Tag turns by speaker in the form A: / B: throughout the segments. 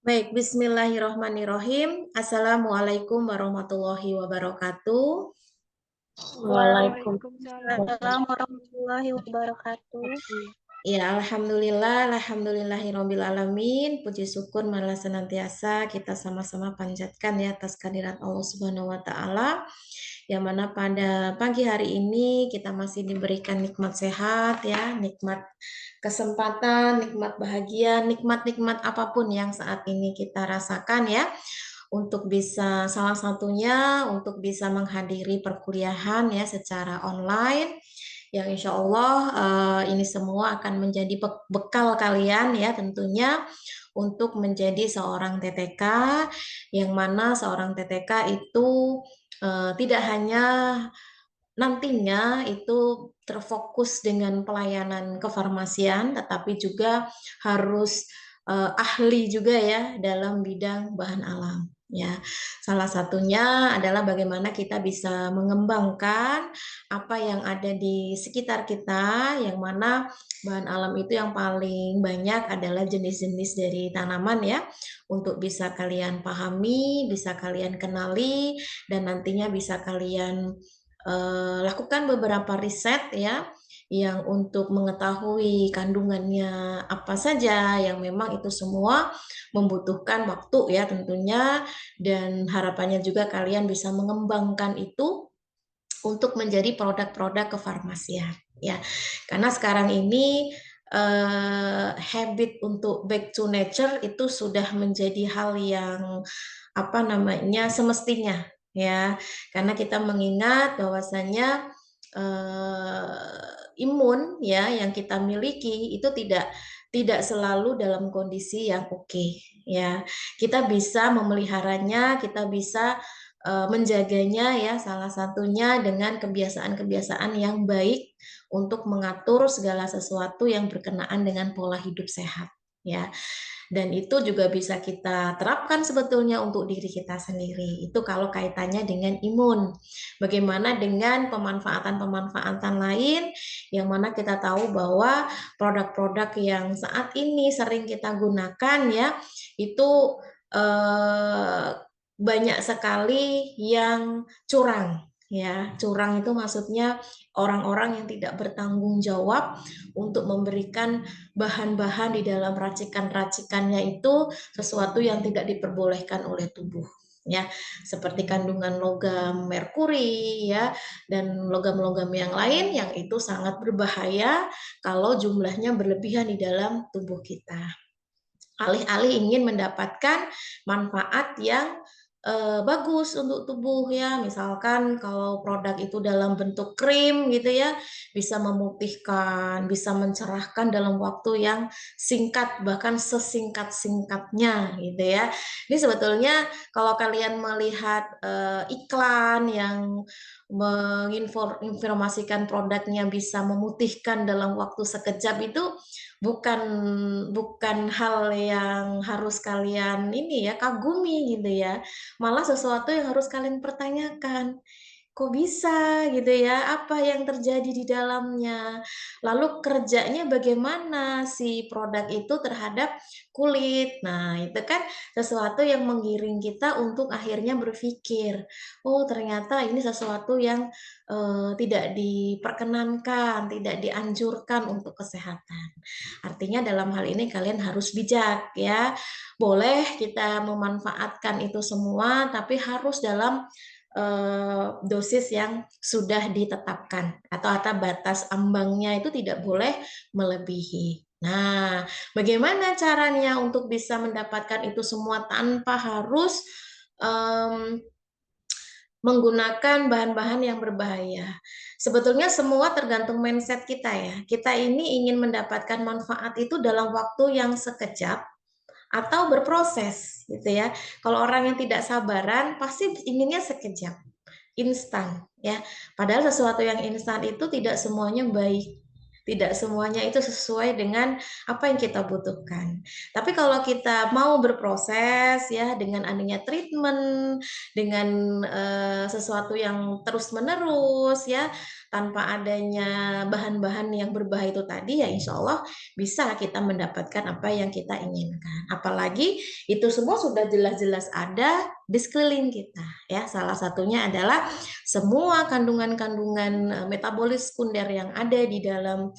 A: Baik, bismillahirrohmanirrohim. Assalamualaikum warahmatullahi wabarakatuh.
B: Waalaikumsalam warahmatullahi wabarakatuh.
A: Ya, alhamdulillahirabbil alamin. Puji syukur malah senantiasa kita sama-sama panjatkan ya atas kehadirat Allah Subhanahu wa taala. Yang mana pada pagi hari ini kita masih diberikan nikmat sehat ya, nikmat kesempatan, nikmat bahagia, nikmat-nikmat apapun yang saat ini kita rasakan ya, untuk bisa salah satunya untuk bisa menghadiri perkuliahan ya secara online yang insya Allah ini semua akan menjadi bekal kalian ya tentunya untuk menjadi seorang TTK, yang mana seorang TTK itu tidak hanya nantinya itu terfokus dengan pelayanan kefarmasian, tetapi juga harus ahli juga ya dalam bidang bahan alam. Ya, salah satunya adalah bagaimana kita bisa mengembangkan apa yang ada di sekitar kita, yang mana bahan alam itu yang paling banyak adalah jenis-jenis dari tanaman ya, untuk bisa kalian pahami, bisa kalian kenali, dan nantinya bisa kalian lakukan beberapa riset ya, yang untuk mengetahui kandungannya apa saja, yang memang itu semua membutuhkan waktu ya tentunya, dan harapannya juga kalian bisa mengembangkan itu untuk menjadi produk-produk kefarmasian ya. Karena sekarang ini habit untuk back to nature itu sudah menjadi hal yang apa namanya semestinya ya, karena kita mengingat bahwasanya imun ya yang kita miliki itu tidak selalu dalam kondisi yang oke ya. Kita bisa memeliharanya, kita bisa menjaganya ya, salah satunya dengan kebiasaan-kebiasaan yang baik untuk mengatur segala sesuatu yang berkenaan dengan pola hidup sehat ya. Dan itu juga bisa kita terapkan sebetulnya untuk diri kita sendiri. Itu kalau kaitannya dengan imun. Bagaimana dengan pemanfaatan-pemanfaatan lain yang mana kita tahu bahwa produk-produk yang saat ini sering kita gunakan ya, itu eh, banyak sekali yang curang ya. Curang itu maksudnya orang-orang yang tidak bertanggung jawab untuk memberikan bahan-bahan di dalam racikan-racikannya itu sesuatu yang tidak diperbolehkan oleh tubuh ya, seperti kandungan logam merkuri ya, dan logam-logam yang lain yang itu sangat berbahaya kalau jumlahnya berlebihan di dalam tubuh kita. Alih-alih ingin mendapatkan manfaat yang bagus untuk tubuh ya, misalkan kalau produk itu dalam bentuk krim gitu ya, bisa memutihkan, bisa mencerahkan dalam waktu yang singkat, bahkan sesingkat-singkatnya gitu ya. Ini sebetulnya kalau kalian melihat iklan yang menginformasikan produknya bisa memutihkan dalam waktu sekejap, itu bukan bukan hal yang harus kalian ini ya kagumi gitu ya, malah sesuatu yang harus kalian pertanyakan. Kok bisa gitu ya? Apa yang terjadi di dalamnya? Lalu kerjanya bagaimana si produk itu terhadap kulit? Nah, itu kan sesuatu yang menggiring kita untuk akhirnya berpikir, oh ternyata ini sesuatu yang tidak diperkenankan, tidak dianjurkan untuk kesehatan. Artinya dalam hal ini kalian harus bijak ya. Boleh kita memanfaatkan itu semua, tapi harus dalam dosis yang sudah ditetapkan, atau batas ambangnya itu tidak boleh melebihi. Nah, bagaimana caranya untuk bisa mendapatkan itu semua tanpa harus um, menggunakan bahan-bahan yang berbahaya? Sebetulnya semua tergantung mindset kita ya. Kita ini ingin mendapatkan manfaat itu dalam waktu yang sekejap atau berproses gitu ya. Kalau orang yang tidak sabaran pasti inginnya sekejap, instan ya. Padahal sesuatu yang instan itu tidak semuanya baik. Tidak semuanya itu sesuai dengan apa yang kita butuhkan. Tapi kalau kita mau berproses ya dengan adanya treatment, dengan sesuatu yang terus-menerus ya, tanpa adanya bahan-bahan yang berbahaya itu tadi, ya insya Allah bisa kita mendapatkan apa yang kita inginkan. Apalagi itu semua sudah jelas-jelas ada di sekeliling kita, ya. Salah satunya adalah semua kandungan-kandungan metabolis sekunder yang ada di dalam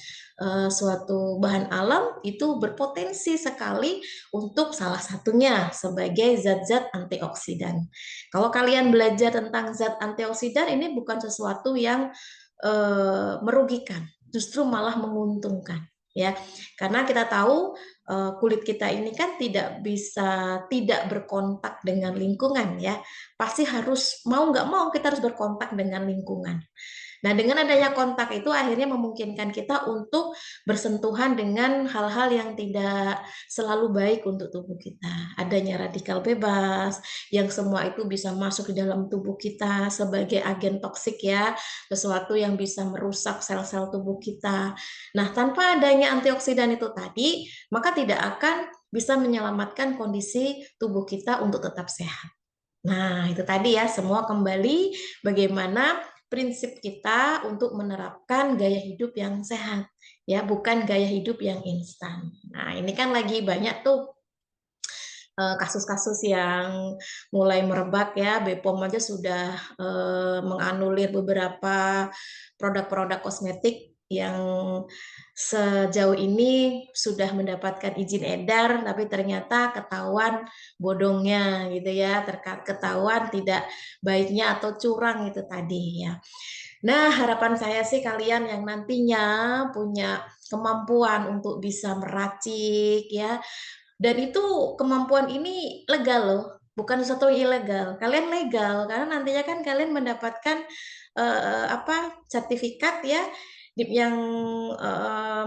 A: suatu bahan alam itu berpotensi sekali untuk salah satunya sebagai zat-zat antioksidan. Kalau kalian belajar tentang zat antioksidan, ini bukan sesuatu yang merugikan, justru malah menguntungkan, ya. Karena kita tahu kulit kita ini kan tidak bisa tidak berkontak dengan lingkungan, ya. Pasti harus mau nggak mau kita harus berkontak dengan lingkungan. Nah, dengan adanya kontak itu akhirnya memungkinkan kita untuk bersentuhan dengan hal-hal yang tidak selalu baik untuk tubuh kita. Adanya radikal bebas, yang semua itu bisa masuk di dalam tubuh kita sebagai agen toksik, ya, sesuatu yang bisa merusak sel-sel tubuh kita. Nah, tanpa adanya antioksidan itu tadi, maka tidak akan bisa menyelamatkan kondisi tubuh kita untuk tetap sehat. Nah, itu tadi ya, semua kembali bagaimana prinsip kita untuk menerapkan gaya hidup yang sehat, ya, bukan gaya hidup yang instan. Nah, ini kan lagi banyak tuh kasus-kasus yang mulai merebak, ya. BPOM aja sudah menganulir beberapa produk-produk kosmetik yang sejauh ini sudah mendapatkan izin edar, tapi ternyata ketahuan bodongnya gitu, ya, ketahuan tidak baiknya atau curang itu tadi, ya. Nah, harapan saya sih kalian yang nantinya punya kemampuan untuk bisa meracik, ya, dan itu kemampuan ini legal loh, bukan sesuatu yang ilegal. Kalian legal karena nantinya kan kalian mendapatkan apa sertifikat, ya, yang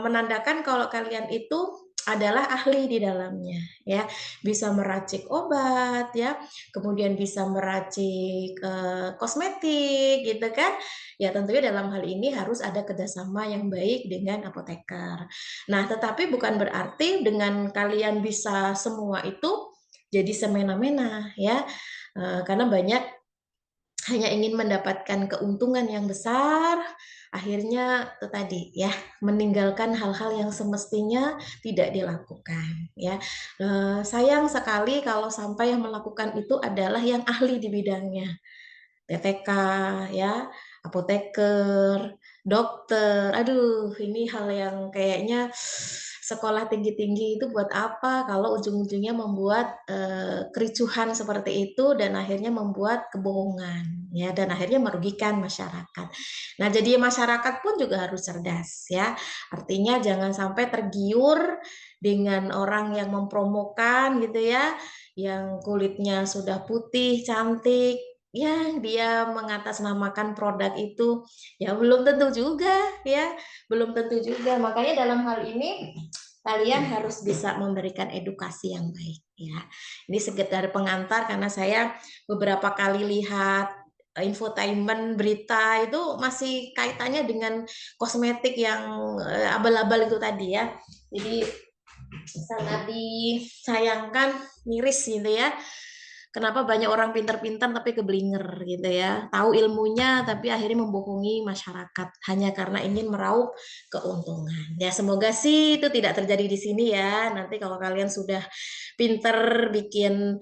A: menandakan kalau kalian itu adalah ahli di dalamnya, ya, bisa meracik obat, ya, kemudian bisa meracik kosmetik, gitu kan? Ya tentunya dalam hal ini harus ada kerjasama yang baik dengan apoteker. Nah, tetapi bukan berarti dengan kalian bisa semua itu jadi semena-mena, ya. Karena banyak hanya ingin mendapatkan keuntungan yang besar, akhirnya itu tadi, ya, meninggalkan hal-hal yang semestinya tidak dilakukan, ya. Sayang sekali kalau sampai yang melakukan itu adalah yang ahli di bidangnya. TTK, ya, apoteker, dokter. Aduh, ini hal yang kayaknya sekolah tinggi-tinggi itu buat apa kalau ujung-ujungnya membuat kericuhan seperti itu dan akhirnya membuat kebohongan, ya, dan akhirnya merugikan masyarakat. Nah, jadi masyarakat pun juga harus cerdas, ya. Artinya jangan sampai tergiur dengan orang yang mempromokan gitu, ya, yang kulitnya sudah putih, cantik, ya, dia mengatasnamakan produk itu, ya belum tentu juga, ya, belum tentu juga. Makanya dalam hal ini kalian harus bisa memberikan edukasi yang baik, ya. Ini sekedar pengantar karena saya beberapa kali lihat infotainment berita itu masih kaitannya dengan kosmetik yang abal-abal itu tadi, ya. Jadi sangat disayangkan, miris gitu, ya. Kenapa banyak orang pintar-pintar tapi keblinger gitu, ya. Tahu ilmunya tapi akhirnya membohongi masyarakat hanya karena ingin meraup keuntungan. Ya semoga sih itu tidak terjadi di sini, ya. Nanti kalau kalian sudah pinter bikin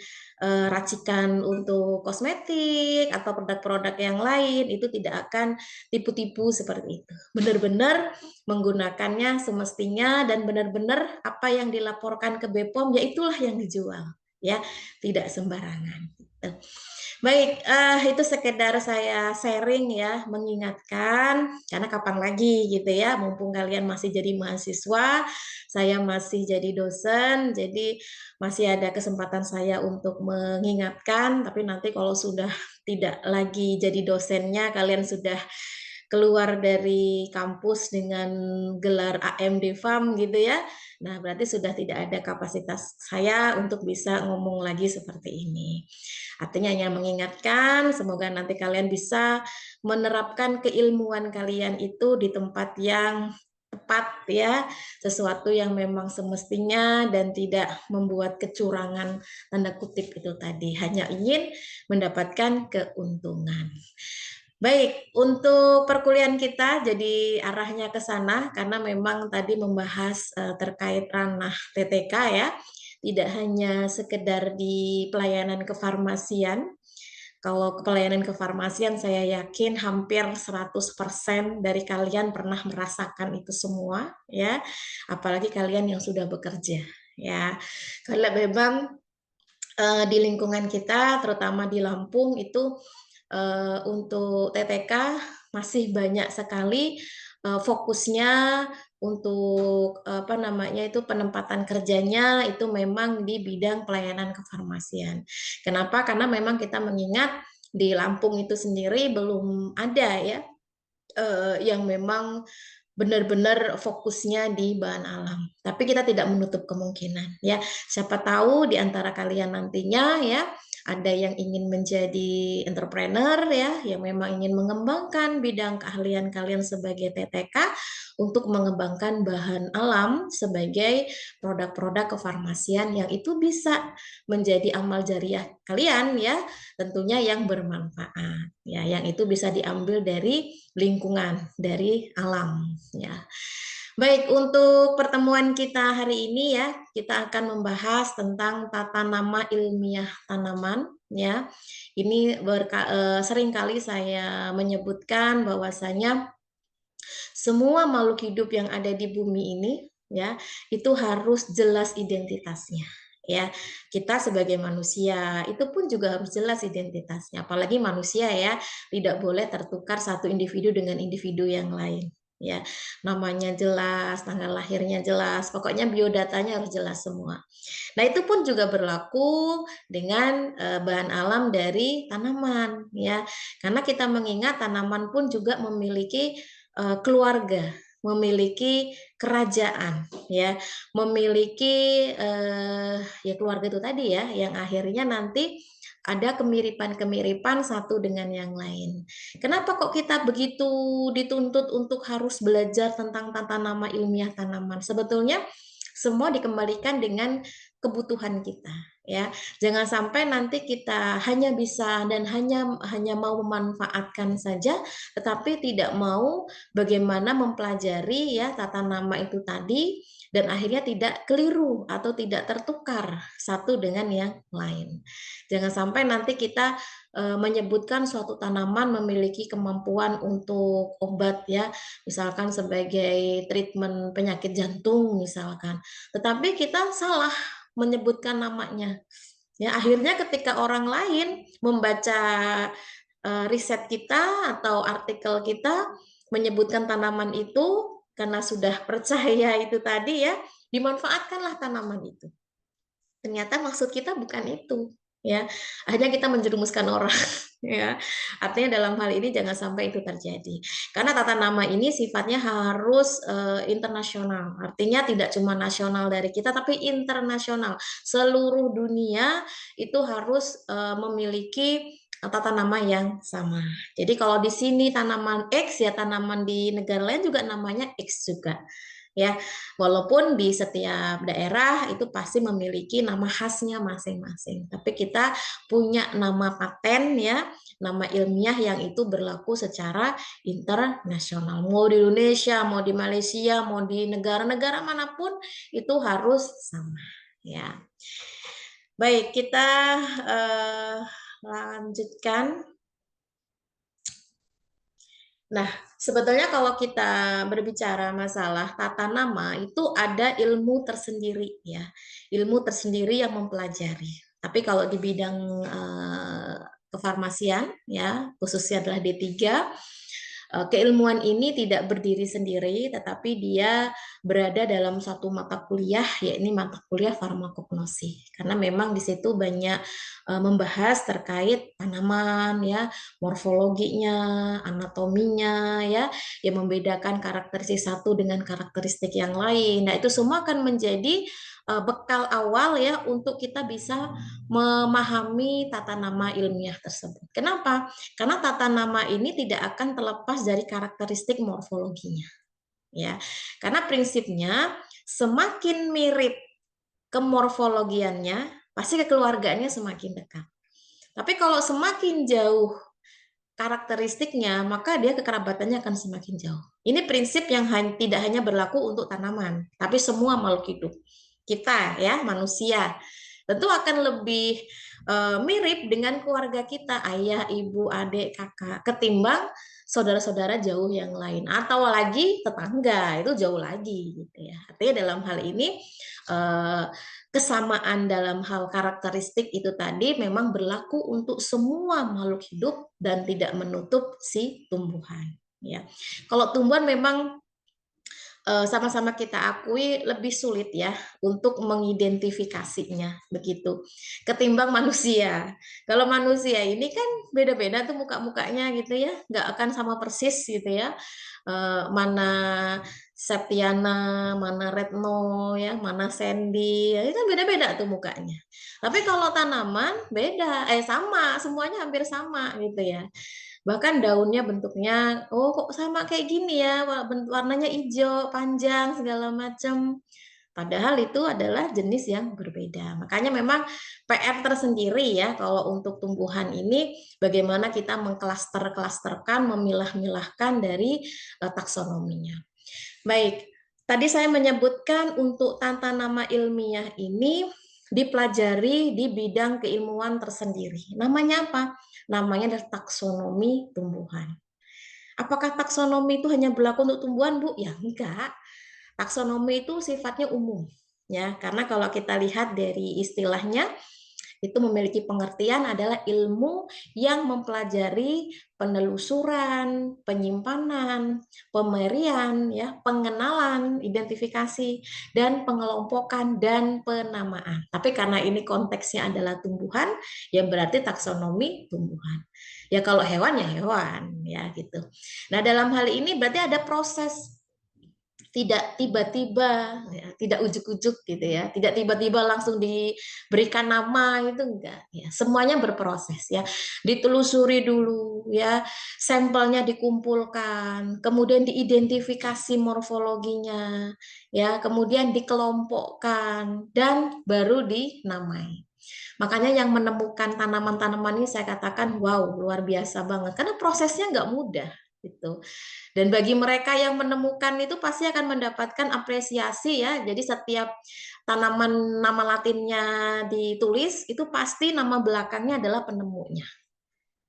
A: racikan untuk kosmetik atau produk-produk yang lain, itu tidak akan tipu-tipu seperti itu. Benar-benar menggunakannya semestinya dan benar-benar apa yang dilaporkan ke BPOM ya itulah yang dijual, ya, tidak sembarangan gitu. Baik, itu sekedar saya sharing, ya, mengingatkan karena kapan lagi gitu, ya, mumpung kalian masih jadi mahasiswa, saya masih jadi dosen, jadi masih ada kesempatan saya untuk mengingatkan, tapi nanti kalau sudah tidak lagi jadi dosennya, kalian sudah keluar dari kampus dengan gelar AMD FAM gitu, ya. Nah, berarti sudah tidak ada kapasitas saya untuk bisa ngomong lagi seperti ini. Artinya hanya mengingatkan, semoga nanti kalian bisa menerapkan keilmuan kalian itu di tempat yang tepat, ya, sesuatu yang memang semestinya dan tidak membuat kecurangan tanda kutip itu tadi, hanya ingin mendapatkan keuntungan. Baik, untuk perkuliahan kita jadi arahnya ke sana karena memang tadi membahas terkait ranah TTK ya. Tidak hanya sekedar di pelayanan kefarmasian. Kalau pelayanan kefarmasian saya yakin hampir 100% dari kalian pernah merasakan itu semua ya. Apalagi kalian yang sudah bekerja ya. Kalau memang di lingkungan kita terutama di Lampung itu untuk TTK masih banyak sekali fokusnya untuk apa namanya itu penempatan kerjanya itu memang di bidang pelayanan kefarmasian. Kenapa? Karena memang kita mengingat di Lampung itu sendiri belum ada ya yang memang benar-benar fokusnya di bahan alam. Tapi kita tidak menutup kemungkinan ya. Siapa tahu di antara kalian nantinya ya ada yang ingin menjadi entrepreneur ya, yang memang ingin mengembangkan bidang keahlian kalian sebagai TTK untuk mengembangkan bahan alam sebagai produk-produk kefarmasian yang itu bisa menjadi amal jariah kalian ya, tentunya yang bermanfaat ya, yang itu bisa diambil dari lingkungan, dari alam ya. Baik, untuk pertemuan kita hari ini ya, kita akan membahas tentang tata nama ilmiah tanaman ya. Ini seringkali saya menyebutkan bahwasanya semua makhluk hidup yang ada di bumi ini ya, itu harus jelas identitasnya. Ya, kita sebagai manusia itu pun juga harus jelas identitasnya. Apalagi manusia ya, tidak boleh tertukar satu individu dengan individu yang lain. Ya, namanya jelas, tanggal lahirnya jelas, pokoknya biodatanya harus jelas semua. Nah, itu pun juga berlaku dengan bahan alam dari tanaman ya. Karena kita mengingat tanaman pun juga memiliki keluarga, memiliki kerajaan ya, memiliki ya keluarga itu tadi ya yang akhirnya nanti ada kemiripan-kemiripan satu dengan yang lain. Kenapa kok kita begitu dituntut untuk harus belajar tentang tata nama ilmiah tanaman? Sebetulnya semua dikembalikan dengan kebutuhan kita ya. Jangan sampai nanti kita hanya bisa dan hanya mau memanfaatkan saja tetapi tidak mau bagaimana mempelajari ya tata nama itu tadi dan akhirnya tidak keliru atau tidak tertukar satu dengan yang lain. Jangan sampai nanti kita menyebutkan suatu tanaman memiliki kemampuan untuk obat ya, misalkan sebagai treatment penyakit jantung misalkan. Tetapi kita salah menyebutkan namanya. Ya, akhirnya ketika orang lain membaca riset kita atau artikel kita menyebutkan tanaman itu karena sudah percaya itu tadi ya, dimanfaatkanlah tanaman itu. Ternyata maksud kita bukan itu, ya. Akhirnya kita menjerumuskan orang, ya. Artinya dalam hal ini jangan sampai itu terjadi. Karena tata nama ini sifatnya harus internasional. Artinya tidak cuma nasional dari kita, tapi internasional. Seluruh dunia itu harus memiliki tata nama yang sama. Jadi kalau di sini tanaman X ya tanaman di negara lain juga namanya X juga. Ya, walaupun di setiap daerah itu pasti memiliki nama khasnya masing-masing. Tapi kita punya nama paten ya, nama ilmiah yang itu berlaku secara internasional. Mau di Indonesia, mau di Malaysia, mau di negara-negara manapun itu harus sama ya. Baik, kita lanjutkan. Nah, sebetulnya kalau kita berbicara masalah tata nama itu ada ilmu tersendiri ya, ilmu tersendiri yang mempelajari. Tapi kalau di bidang kefarmasian ya, khususnya adalah D3, keilmuan ini tidak berdiri sendiri, tetapi dia berada dalam satu mata kuliah, yakni mata kuliah farmakognosi. Karena memang di situ banyak membahas terkait tanaman, ya, morfologinya, anatominya, ya, yang membedakan karakteristik satu dengan karakteristik yang lain. Nah, itu semua akan menjadi bekal awal ya untuk kita bisa memahami tata nama ilmiah tersebut. Kenapa? Karena tata nama ini tidak akan terlepas dari karakteristik morfologinya. Ya, karena prinsipnya semakin mirip kemorfologiannya, pasti kekeluargaannya semakin dekat. Tapi kalau semakin jauh karakteristiknya, maka dia kekerabatannya akan semakin jauh. Ini prinsip yang tidak hanya berlaku untuk tanaman, tapi semua makhluk hidup. Kita ya, manusia, tentu akan lebih mirip dengan keluarga kita, ayah, ibu, adik, kakak, ketimbang saudara-saudara jauh yang lain, atau lagi tetangga, itu jauh lagi gitu ya. Artinya dalam hal ini kesamaan dalam hal karakteristik itu tadi memang berlaku untuk semua makhluk hidup dan tidak menutup si tumbuhan ya. Kalau tumbuhan memang sama-sama kita akui lebih sulit ya untuk mengidentifikasinya begitu ketimbang manusia. Kalau manusia ini kan beda-beda tuh muka-mukanya gitu ya, nggak akan sama persis gitu ya. Mana Septiana, mana Retno ya, mana Sandy, ya, itu kan beda-beda tuh mukanya. Tapi kalau tanaman beda, sama, semuanya hampir sama gitu ya. Bahkan daunnya bentuknya, oh kok sama kayak gini ya, warnanya hijau, panjang, segala macam. Padahal itu adalah jenis yang berbeda. Makanya memang PR tersendiri ya kalau untuk tumbuhan ini bagaimana kita mengklaster-klasterkan, memilah-milahkan dari taksonominya. Baik, tadi saya menyebutkan untuk tata nama ilmiah ini dipelajari di bidang keilmuan tersendiri. Namanya apa? Namanya adalah taksonomi tumbuhan. Apakah taksonomi itu hanya berlaku untuk tumbuhan, Bu? Ya, enggak. Taksonomi itu sifatnya umum. Ya, karena kalau kita lihat dari istilahnya, itu memiliki pengertian adalah ilmu yang mempelajari penelusuran, penyimpanan, pemerian, ya, pengenalan, identifikasi, dan pengelompokan dan penamaan. Tapi karena ini konteksnya adalah tumbuhan, ya berarti taksonomi tumbuhan. Ya kalau hewan ya hewan, ya gitu. Nah dalam hal ini berarti ada proses, tidak tiba-tiba ya, tidak ujuk-ujuk gitu ya, tidak tiba-tiba langsung diberikan nama, itu enggak ya, semuanya berproses ya, ditelusuri dulu ya, sampelnya dikumpulkan, kemudian diidentifikasi morfologinya ya, kemudian dikelompokkan dan baru dinamai. Makanya yang menemukan tanaman-tanaman ini saya katakan wow, luar biasa banget karena prosesnya nggak mudah gitu. Dan bagi mereka yang menemukan itu pasti akan mendapatkan apresiasi ya. Jadi setiap tanaman nama latinnya ditulis itu pasti nama belakangnya adalah penemunya.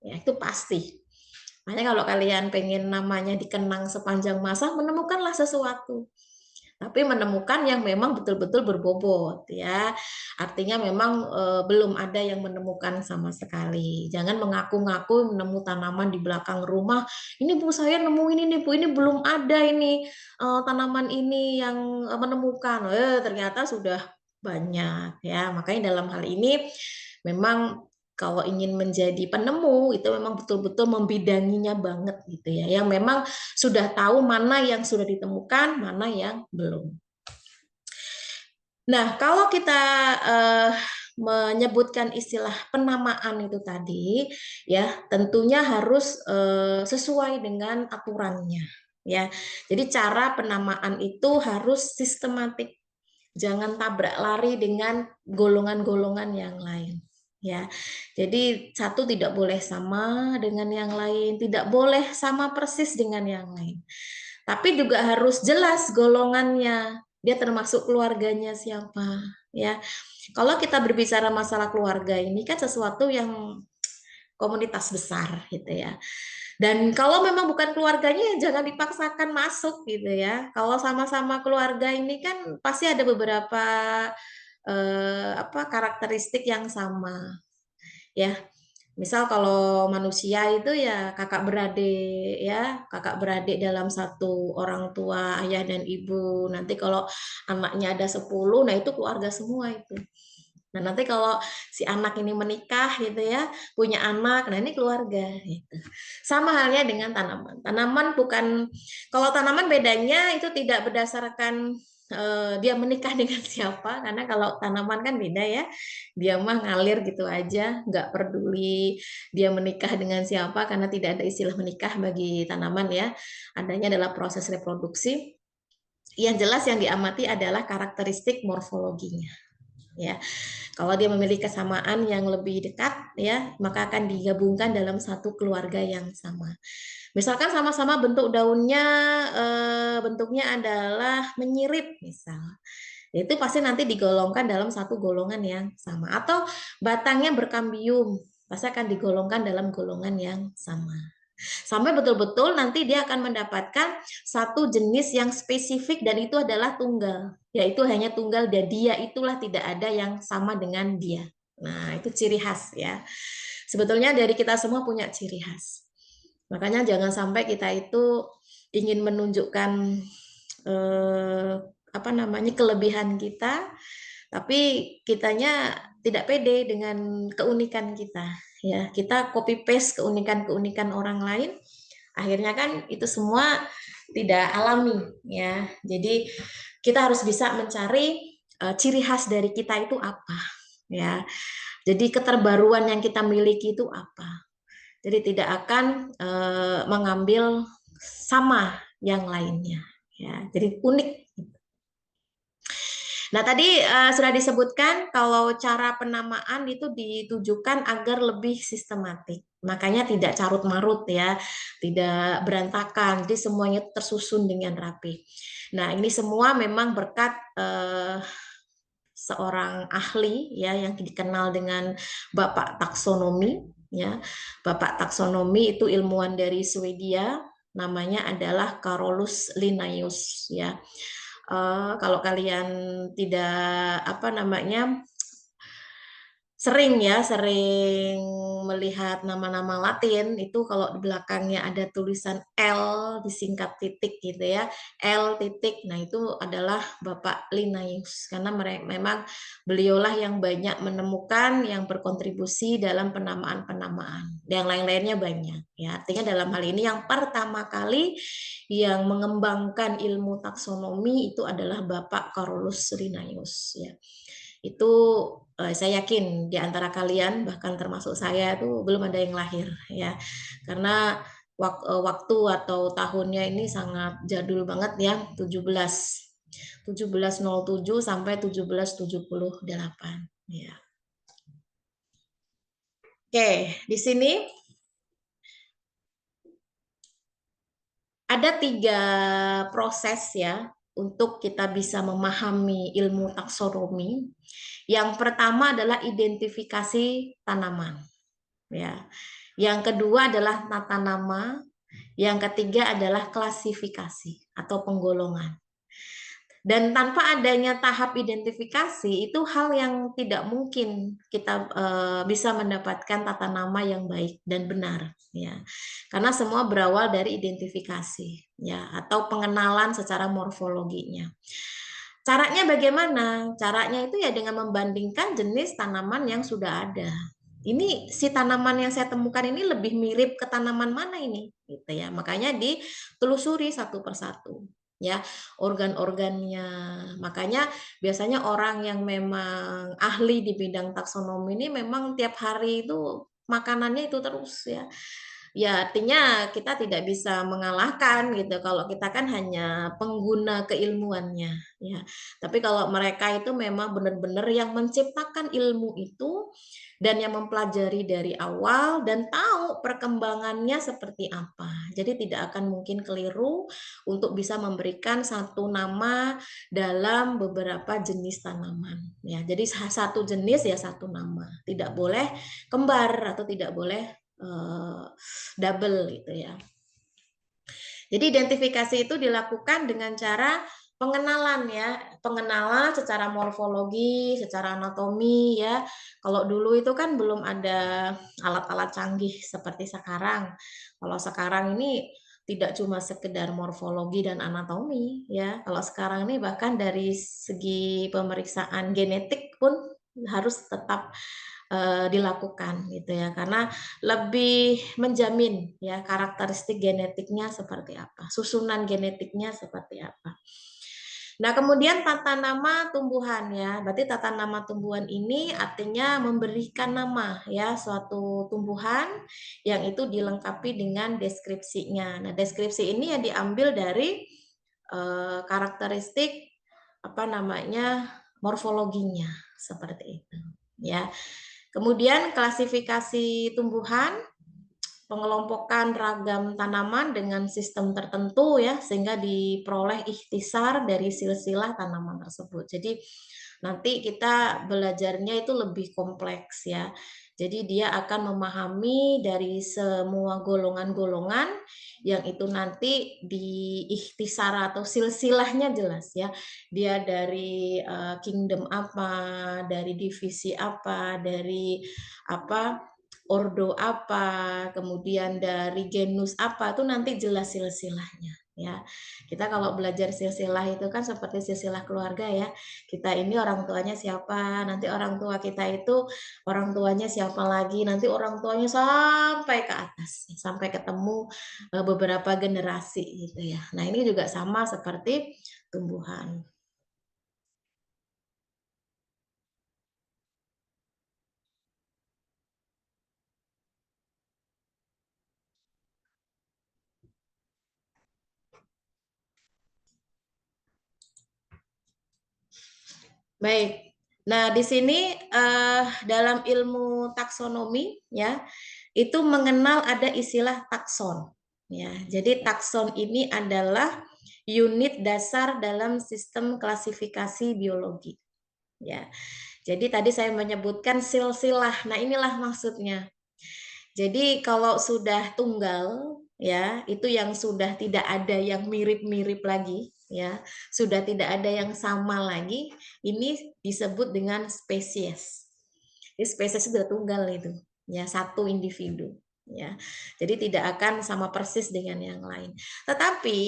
A: Ya, itu pasti. Makanya kalau kalian pengen namanya dikenang sepanjang masa, menemukanlah sesuatu. Tapi menemukan yang memang betul-betul berbobot ya. Artinya memang belum ada yang menemukan sama sekali. Jangan mengaku-ngaku menemu tanaman di belakang rumah. Ini Bu saya nemu ini nih Bu, ini belum ada ini tanaman ini yang menemukan. Ternyata sudah banyak ya. Makanya dalam hal ini memang kalau ingin menjadi penemu itu memang betul-betul membidanginya banget gitu ya. Yang memang sudah tahu mana yang sudah ditemukan, mana yang belum. Nah, kalau kita menyebutkan istilah penamaan itu tadi, ya tentunya harus sesuai dengan aturannya. Ya, jadi cara penamaan itu harus sistematik. Jangan tabrak lari dengan golongan-golongan yang lain. Ya, jadi satu tidak boleh sama dengan yang lain, tidak boleh sama persis dengan yang lain. Tapi juga harus jelas golongannya, dia termasuk keluarganya siapa, ya. Kalau kita berbicara masalah keluarga ini kan sesuatu yang komunitas besar gitu ya. Dan kalau memang bukan keluarganya ya jangan dipaksakan masuk gitu ya. Kalau sama-sama keluarga ini kan pasti ada beberapa karakteristik yang sama ya. Misal kalau manusia itu ya kakak beradik ya, kakak beradik dalam satu orang tua, ayah dan ibu. Nanti kalau anaknya ada 10, nah itu keluarga semua itu. Nah, nanti kalau si anak ini menikah gitu ya, punya anak, nah ini keluarga gitu. Sama halnya dengan tanaman. Tanaman bukan, kalau tanaman bedanya itu tidak berdasarkan dia menikah dengan siapa, karena kalau tanaman kan beda ya, dia mah ngalir gitu aja, nggak peduli dia menikah dengan siapa, karena tidak ada istilah menikah bagi tanaman ya, adanya adalah proses reproduksi. Yang jelas yang diamati adalah karakteristik morfologinya. ya. Kalau dia memiliki kesamaan yang lebih dekat, ya, maka akan digabungkan dalam satu keluarga yang sama. Misalkan sama-sama bentuk daunnya bentuknya adalah menyirip, misal. Itu pasti nanti digolongkan dalam satu golongan yang sama. Atau batangnya berkambium, pasti akan digolongkan dalam golongan yang sama. Sampai betul-betul nanti dia akan mendapatkan satu jenis yang spesifik dan itu adalah tunggal. Yaitu hanya tunggal dan dia itulah tidak ada yang sama dengan dia. Nah, itu ciri khas ya. Sebetulnya dari kita semua punya ciri khas. Makanya jangan sampai kita itu ingin menunjukkan kelebihan kita, tapi kitanya tidak pede dengan keunikan kita. Ya, kita copy paste keunikan-keunikan orang lain, akhirnya kan itu semua tidak alami ya. Jadi kita harus bisa mencari ciri khas dari kita itu apa ya. Jadi keterbaruan yang kita miliki itu apa. Jadi tidak akan mengambil sama yang lainnya ya. Jadi unik. Nah, tadi sudah disebutkan kalau cara penamaan itu ditujukan agar lebih sistematik. Makanya tidak carut-marut ya, tidak berantakan. Jadi semuanya tersusun dengan rapi. Nah, ini semua memang berkat seorang ahli ya yang dikenal dengan Bapak Taksonomi ya. Bapak Taksonomi itu ilmuwan dari Swedia, namanya adalah Carolus Linnaeus ya. Kalau kalian tidak sering melihat nama-nama Latin itu kalau di belakangnya ada tulisan L disingkat titik gitu ya, L titik. Nah, itu adalah Bapak Linnaeus karena memang beliaulah yang banyak menemukan, yang berkontribusi dalam penamaan-penamaan. Yang lain-lainnya banyak ya. Artinya dalam hal ini yang pertama kali yang mengembangkan ilmu taksonomi itu adalah Bapak Carolus Linnaeus ya. Itu saya yakin di antara kalian bahkan termasuk saya itu belum ada yang lahir ya. Karena waktu atau tahunnya ini sangat jadul banget ya, 1707 sampai 1778 ya. Oke, di sini ada 3 proses ya untuk kita bisa memahami ilmu taksonomi. Yang pertama adalah identifikasi tanaman. Ya. Yang kedua adalah tata nama, yang ketiga adalah klasifikasi atau penggolongan. Dan tanpa adanya tahap identifikasi itu hal yang tidak mungkin kita bisa mendapatkan tata nama yang baik dan benar ya. Karena semua berawal dari identifikasi ya atau pengenalan secara morfologinya. Caranya bagaimana? Caranya itu ya dengan membandingkan jenis tanaman yang sudah ada. Ini si tanaman yang saya temukan ini lebih mirip ke tanaman mana ini gitu ya. Makanya ditelusuri satu persatu ya organ-organnya. Makanya biasanya orang yang memang ahli di bidang taksonomi ini memang tiap hari itu makanannya itu terus ya. Ya artinya kita tidak bisa mengalahkan gitu kalau kita kan hanya pengguna keilmuannya ya. Tapi kalau mereka itu memang benar-benar yang menciptakan ilmu itu dan yang mempelajari dari awal dan tahu perkembangannya seperti apa. Jadi tidak akan mungkin keliru untuk bisa memberikan satu nama dalam beberapa jenis tanaman. Ya, jadi satu jenis ya satu nama. Tidak boleh kembar atau tidak boleh double gitu ya. Jadi identifikasi itu dilakukan dengan cara pengenalan ya, pengenalan secara morfologi, secara anatomi ya. Kalau dulu itu kan belum ada alat-alat canggih seperti sekarang. Kalau sekarang ini tidak cuma sekedar morfologi dan anatomi ya. Kalau sekarang ini bahkan dari segi pemeriksaan genetik pun harus tetap dilakukan gitu ya karena lebih menjamin ya karakteristik genetiknya seperti apa, susunan genetiknya seperti apa. Nah, kemudian tata nama tumbuhan ya. Berarti tata nama tumbuhan ini artinya memberikan nama ya suatu tumbuhan yang itu dilengkapi dengan deskripsinya. Nah, deskripsi ini yang diambil dari karakteristik morfologinya seperti itu ya. Kemudian klasifikasi tumbuhan, pengelompokan ragam tanaman dengan sistem tertentu ya, sehingga diperoleh ikhtisar dari silsilah tanaman tersebut. Jadi nanti kita belajarnya itu lebih kompleks ya. Jadi dia akan memahami dari semua golongan-golongan yang itu nanti di ikhtisar atau silsilahnya jelas ya. Dia dari kingdom apa, dari divisi apa, dari apa ordo apa, kemudian dari genus apa, itu nanti jelas silsilahnya ya. Kita kalau belajar silsilah itu kan seperti silsilah keluarga ya. Kita ini orang tuanya siapa, nanti orang tua kita itu orang tuanya siapa lagi, nanti orang tuanya sampai ke atas, sampai ketemu beberapa generasi gitu ya. Nah, ini juga sama seperti tumbuhan. Baik. Nah, di sini dalam ilmu taksonomi ya, itu mengenal ada istilah takson. Ya, jadi takson ini adalah unit dasar dalam sistem klasifikasi biologi. Ya. Jadi tadi saya menyebutkan silsilah. Nah, inilah maksudnya. Jadi kalau sudah tunggal ya, itu yang sudah tidak ada yang mirip-mirip lagi ya, sudah tidak ada yang sama lagi, ini disebut dengan spesies. Jadi spesies itu sudah tunggal itu, ya satu individu ya. Jadi tidak akan sama persis dengan yang lain. Tetapi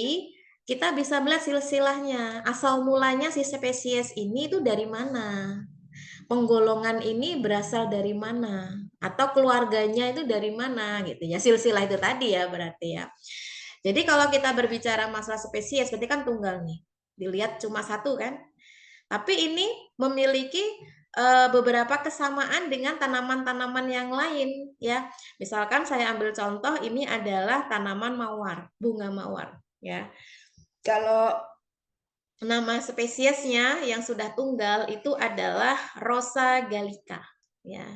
A: kita bisa melihat silsilahnya, asal mulanya si spesies ini itu dari mana? Penggolongan ini berasal dari mana atau keluarganya itu dari mana gitu ya, silsilah itu tadi ya berarti ya. Jadi kalau kita berbicara masalah spesies berarti kan tunggal nih, dilihat cuma satu kan, tapi ini memiliki beberapa kesamaan dengan tanaman-tanaman yang lain ya. Misalkan saya ambil contoh, ini adalah tanaman mawar, bunga mawar ya. Kalau nama spesiesnya yang sudah tunggal itu adalah Rosa gallica. Ya,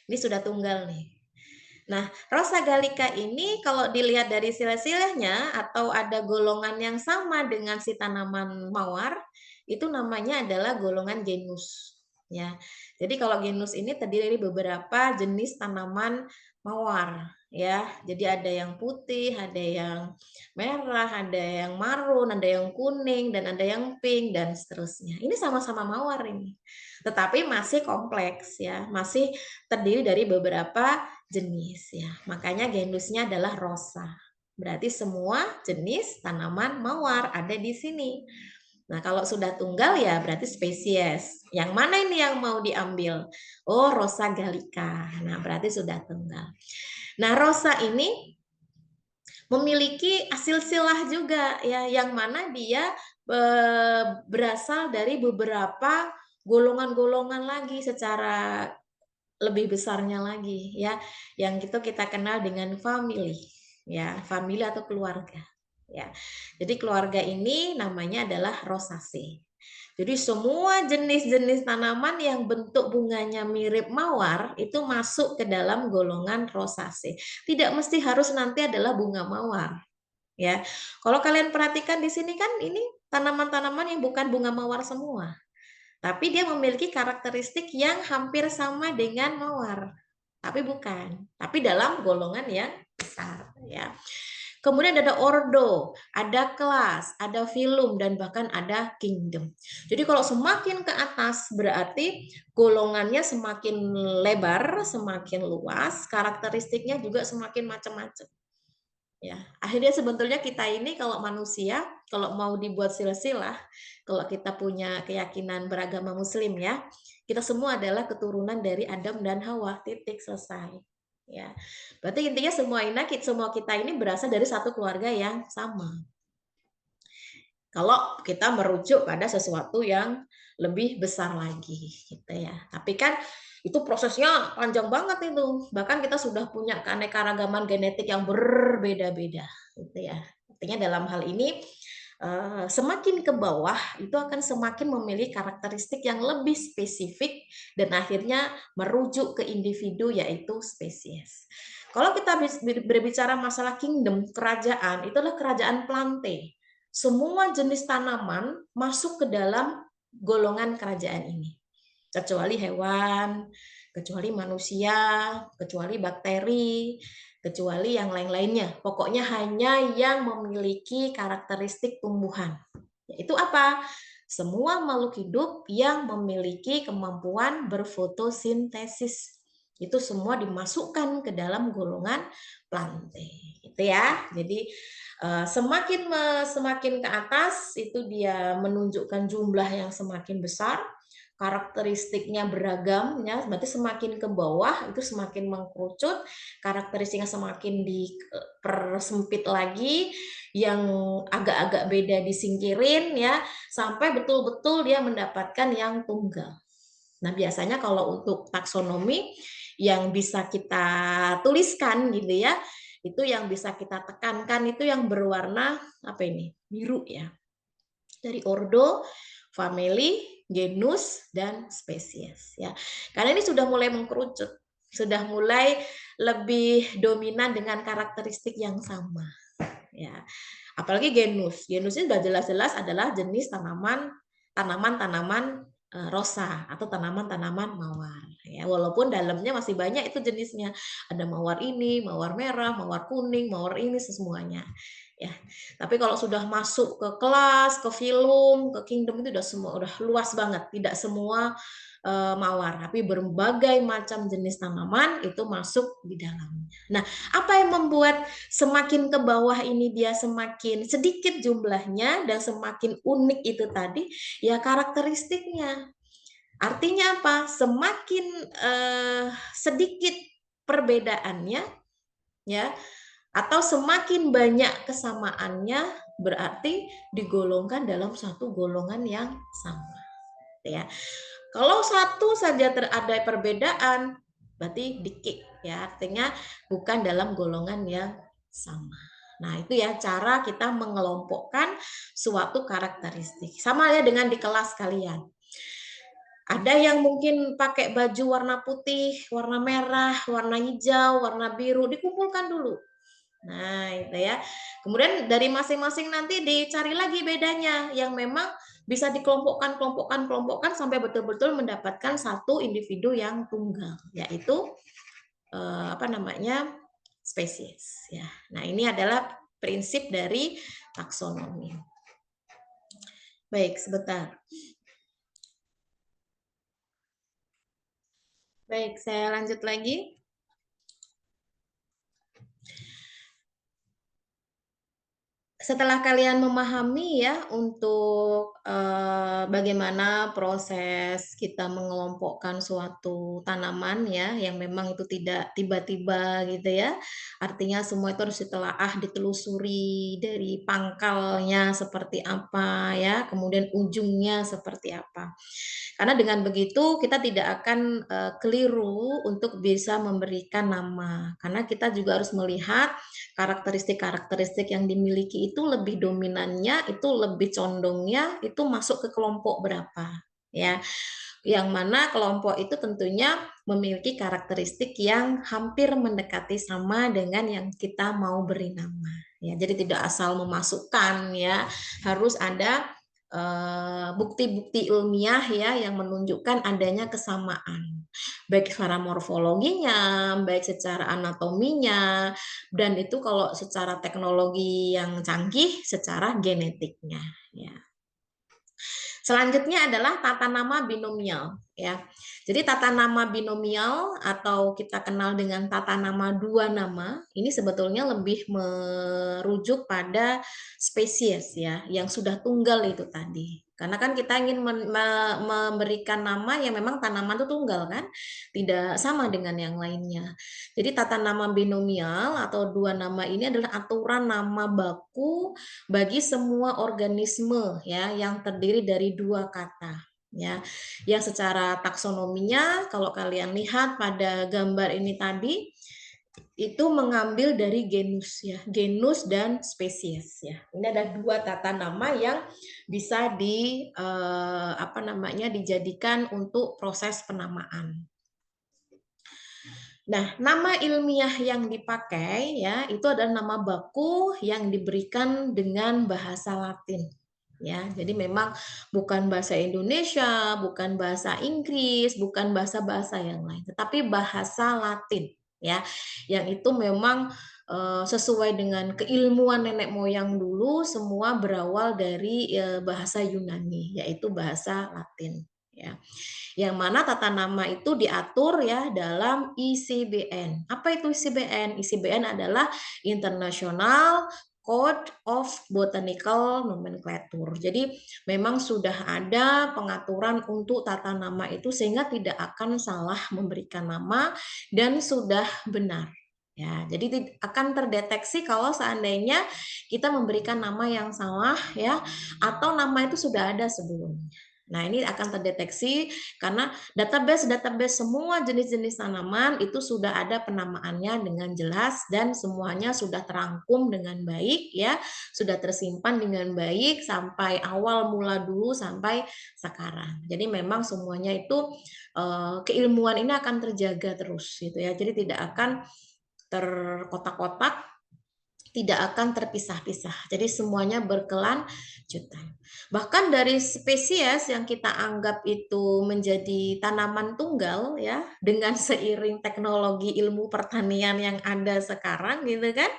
A: ini sudah tunggal nih. Nah, Rosa gallica ini kalau dilihat dari silsilahnya atau ada golongan yang sama dengan si tanaman mawar, itu namanya adalah golongan genus. Ya, jadi kalau genus ini terdiri dari beberapa jenis tanaman mawar. Ya, jadi ada yang putih, ada yang merah, ada yang marun, ada yang kuning, dan ada yang pink, dan seterusnya. Ini sama-sama mawar ini. Tetapi masih kompleks ya, masih terdiri dari beberapa jenis ya. Makanya genusnya adalah rosa. Berarti semua jenis tanaman mawar ada di sini. Nah, kalau sudah tunggal ya berarti spesies. Yang mana ini yang mau diambil? Oh, Rosa gallica. Nah, berarti sudah tunggal. Nah, rosa ini memiliki silsilah juga ya, yang mana dia berasal dari beberapa golongan-golongan lagi secara lebih besarnya lagi ya, yang itu kita kenal dengan family ya, family atau keluarga ya. Jadi keluarga ini namanya adalah Rosaceae. Jadi semua jenis-jenis tanaman yang bentuk bunganya mirip mawar itu masuk ke dalam golongan Rosaceae. Tidak mesti harus nanti adalah bunga mawar ya. Kalau kalian perhatikan di sini kan ini tanaman-tanaman yang bukan bunga mawar semua. Tapi dia memiliki karakteristik yang hampir sama dengan mawar. Tapi bukan. Tapi dalam golongan yang besar ya. Kemudian ada ordo, ada kelas, ada filum, dan bahkan ada kingdom. Jadi kalau semakin ke atas berarti golongannya semakin lebar, semakin luas, karakteristiknya juga semakin macam-macam. Ya, akhirnya sebetulnya kita ini kalau manusia, kalau mau dibuat silsilah, kalau kita punya keyakinan beragama Muslim ya, kita semua adalah keturunan dari Adam dan Hawa, titik selesai. Ya, berarti intinya semua kita ini berasal dari satu keluarga yang sama. Kalau kita merujuk pada sesuatu yang lebih besar lagi, gitu ya. Tapi kan itu prosesnya panjang banget itu. Bahkan kita sudah punya keanekaragaman genetik yang berbeda-beda, gitu ya. Artinya dalam hal ini semakin ke bawah itu akan semakin memiliki karakteristik yang lebih spesifik dan akhirnya merujuk ke individu yaitu spesies. Kalau kita berbicara masalah kingdom, kerajaan, itulah kerajaan plante. Semua jenis tanaman masuk ke dalam golongan kerajaan ini. Kecuali hewan, kecuali manusia, kecuali bakteri, kecuali yang lain-lainnya. Pokoknya hanya yang memiliki karakteristik tumbuhan. Yaitu apa? Semua makhluk hidup yang memiliki kemampuan berfotosintesis. Itu semua dimasukkan ke dalam golongan plante. Itu ya. Jadi semakin ke atas itu dia menunjukkan jumlah yang semakin besar, karakteristiknya beragam, ya berarti semakin ke bawah itu semakin mengkerucut, karakteristiknya semakin dipersempit lagi, yang agak-agak beda disingkirin ya, sampai betul-betul dia mendapatkan yang tunggal. Nah biasanya kalau untuk taksonomi yang bisa kita tuliskan gitu ya, itu yang bisa kita tekankan itu yang berwarna apa ini? Biru ya. Dari ordo, family, genus dan spesies ya. Karena ini sudah mulai mengkerucut, sudah mulai lebih dominan dengan karakteristik yang sama ya. Apalagi genus. Genus ini sudah jelas-jelas adalah jenis tanaman-tanaman rosa atau tanaman-tanaman mawar ya, walaupun dalamnya masih banyak itu jenisnya, ada mawar ini, mawar merah, mawar kuning, mawar ini semuanya ya. Tapi kalau sudah masuk ke kelas, ke filum, ke kingdom itu udah luas banget, tidak semua mawar, tapi berbagai macam jenis tanaman itu masuk di dalamnya. Nah, apa yang membuat semakin ke bawah ini dia semakin sedikit jumlahnya dan semakin unik itu tadi? Ya karakteristiknya. Artinya apa? Semakin sedikit perbedaannya, ya, atau semakin banyak kesamaannya, berarti digolongkan dalam satu golongan yang sama, ya. Kalau satu saja ada perbedaan, berarti dikit ya, artinya bukan dalam golongan yang sama. Nah, itu ya cara kita mengelompokkan suatu karakteristik. Sama ya dengan di kelas kalian. Ada yang mungkin pakai baju warna putih, warna merah, warna hijau, warna biru, dikumpulkan dulu. Nah, itu ya. Kemudian dari masing-masing nanti dicari lagi bedanya yang memang bisa dikelompokkan sampai betul-betul mendapatkan satu individu yang tunggal, yaitu apa namanya? Spesies ya. Nah, ini adalah prinsip dari taksonomi. Baik, sebentar. Baik, saya lanjut lagi. Setelah kalian memahami ya untuk bagaimana proses kita mengelompokkan suatu tanaman ya yang memang itu tidak tiba-tiba gitu ya. Artinya semua itu harus ditelaah, ditelusuri dari pangkalnya seperti apa ya, kemudian ujungnya seperti apa. Karena dengan begitu kita tidak akan keliru untuk bisa memberikan nama. Karena kita juga harus melihat karakteristik-karakteristik yang dimiliki itu lebih dominannya, itu lebih condongnya itu masuk ke kelompok berapa ya. Yang mana kelompok itu tentunya memiliki karakteristik yang hampir mendekati sama dengan yang kita mau beri nama ya. Jadi tidak asal memasukkan ya, harus ada bukti-bukti ilmiah ya yang menunjukkan adanya kesamaan baik secara morfologinya, baik secara anatominya, dan itu kalau secara teknologi yang canggih secara genetiknya ya. Selanjutnya adalah tata nama binomial ya. Jadi tata nama binomial atau kita kenal dengan tata nama dua nama ini sebetulnya lebih merujuk pada spesies ya yang sudah tunggal itu tadi. Karena kan kita ingin memberikan nama yang memang tanaman itu tunggal kan, tidak sama dengan yang lainnya. Jadi tata nama binomial atau dua nama ini adalah aturan nama baku bagi semua organisme ya yang terdiri dari dua kata ya. Yang secara taksonominya kalau kalian lihat pada gambar ini tadi itu mengambil dari genus ya, genus dan spesies ya. Ini ada dua tata nama yang bisa dijadikan untuk proses penamaan. Nah, nama ilmiah yang dipakai ya itu adalah nama baku yang diberikan dengan bahasa Latin. Ya, jadi memang bukan bahasa Indonesia, bukan bahasa Inggris, bukan bahasa-bahasa yang lain, tetapi bahasa Latin ya. Yang itu memang sesuai dengan keilmuan nenek moyang dulu, semua berawal dari bahasa Yunani, yaitu bahasa Latin ya. Yang mana tata nama itu diatur ya dalam ICBN. Apa itu ICBN? ICBN adalah International Code of Botanical Nomenclature. Jadi memang sudah ada pengaturan untuk tata nama itu sehingga tidak akan salah memberikan nama dan sudah benar. Ya, jadi akan terdeteksi kalau seandainya kita memberikan nama yang salah ya atau nama itu sudah ada sebelumnya. Nah, ini akan terdeteksi karena database semua jenis-jenis tanaman itu sudah ada penamaannya dengan jelas dan semuanya sudah terangkum dengan baik ya, sudah tersimpan dengan baik sampai awal mula dulu sampai sekarang. Jadi memang semuanya itu keilmuan ini akan terjaga terus gitu ya. Jadi tidak akan terkotak-kotak, tidak akan terpisah-pisah. Jadi semuanya berkelanjutan. Bahkan dari spesies yang kita anggap itu menjadi tanaman tunggal ya, dengan seiring teknologi ilmu pertanian yang ada sekarang gitu kan.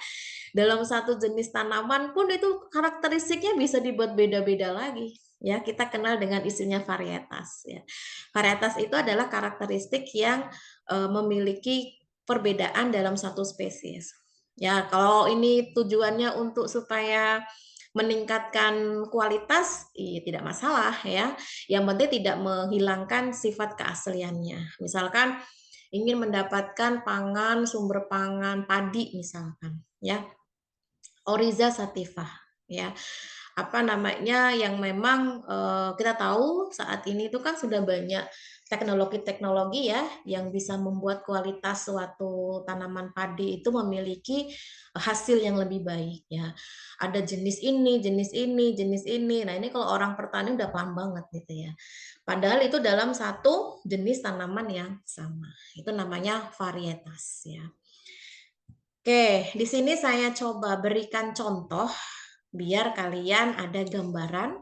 A: Dalam satu jenis tanaman pun itu karakteristiknya bisa dibuat beda-beda lagi. Ya, kita kenal dengan istilah varietas ya. Varietas itu adalah karakteristik yang memiliki perbedaan dalam satu spesies. Ya, kalau ini tujuannya untuk supaya meningkatkan kualitas, tidak masalah ya. Yang penting tidak menghilangkan sifat keasliannya. Misalkan ingin mendapatkan pangan, sumber pangan padi misalkan, ya. Oryza sativa, ya. Apa namanya yang memang kita tahu saat ini itu kan sudah banyak teknologi-teknologi ya yang bisa membuat kualitas suatu tanaman padi itu memiliki hasil yang lebih baik ya. Ada jenis ini, jenis ini, jenis ini. Nah, ini kalau orang petani udah paham banget gitu ya. Padahal itu dalam satu jenis tanaman yang sama. Itu namanya varietas ya. Oke, di sini saya coba berikan contoh biar kalian ada gambaran